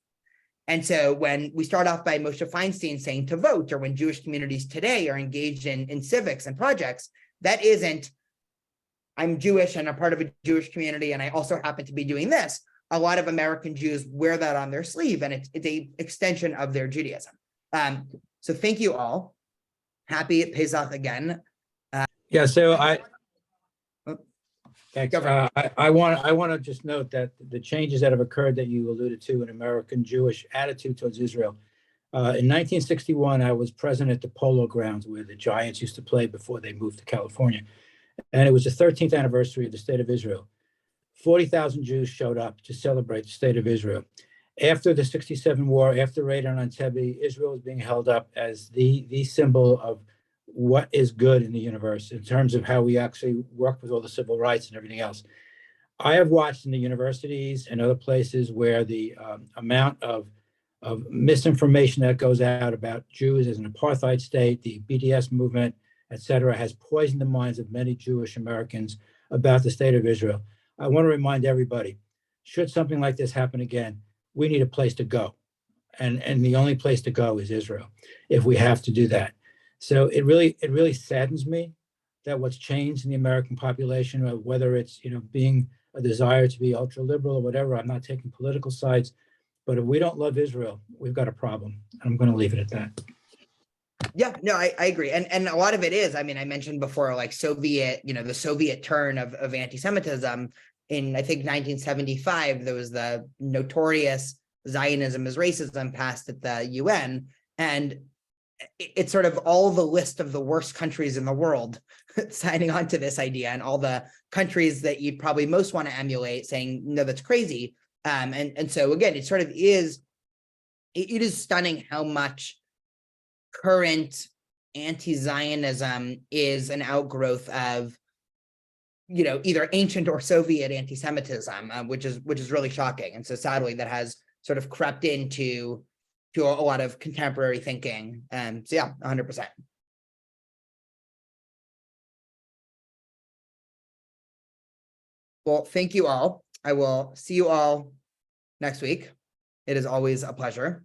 And so when we start off by Moshe Feinstein saying to vote, or when Jewish communities today are engaged in civics and projects, that isn't, I'm Jewish and I'm part of a Jewish community, and I also happen to be doing this. A lot of American Jews wear that on their sleeve, and it's a extension of their Judaism. So thank you all. Happy Pesach again. So I want to just note that the changes that have occurred that you alluded to in American Jewish attitude towards Israel. In 1961, I was present at the Polo Grounds where the Giants used to play before they moved to California. And it was the 13th anniversary of the State of Israel. 40,000 Jews showed up to celebrate the State of Israel. After the 67 war, after Raid on Entebbe, Israel is being held up as the symbol of what is good in the universe in terms of how we actually work with all the civil rights and everything else. I have watched in the universities and other places where the amount of misinformation that goes out about Jews as an apartheid state, the BDS movement, et cetera, has poisoned the minds of many Jewish Americans about the State of Israel. I want to remind everybody, should something like this happen again, we need a place to go. And the only place to go is Israel, if we have to do that. So it really saddens me that what's changed in the American population, whether it's being a desire to be ultra liberal or whatever, I'm not taking political sides, but if we don't love Israel, we've got a problem. I'm going to leave it at that. Yeah, no, I agree. And a lot of it is, I mean, I mentioned before, like the Soviet turn of anti-Semitism in, I think, 1975, there was the notorious Zionism is racism passed at the UN. And it's sort of all the list of the worst countries in the world signing on to this idea, and all the countries that you'd probably most want to emulate saying, no, that's crazy. And so again, it sort of is, it is stunning how much current anti-Zionism is an outgrowth of, either ancient or Soviet anti-Semitism, which is really shocking. And so sadly, that has sort of crept into a lot of contemporary thinking. So yeah, 100%. Well, thank you all. I will see you all next week. It is always a pleasure.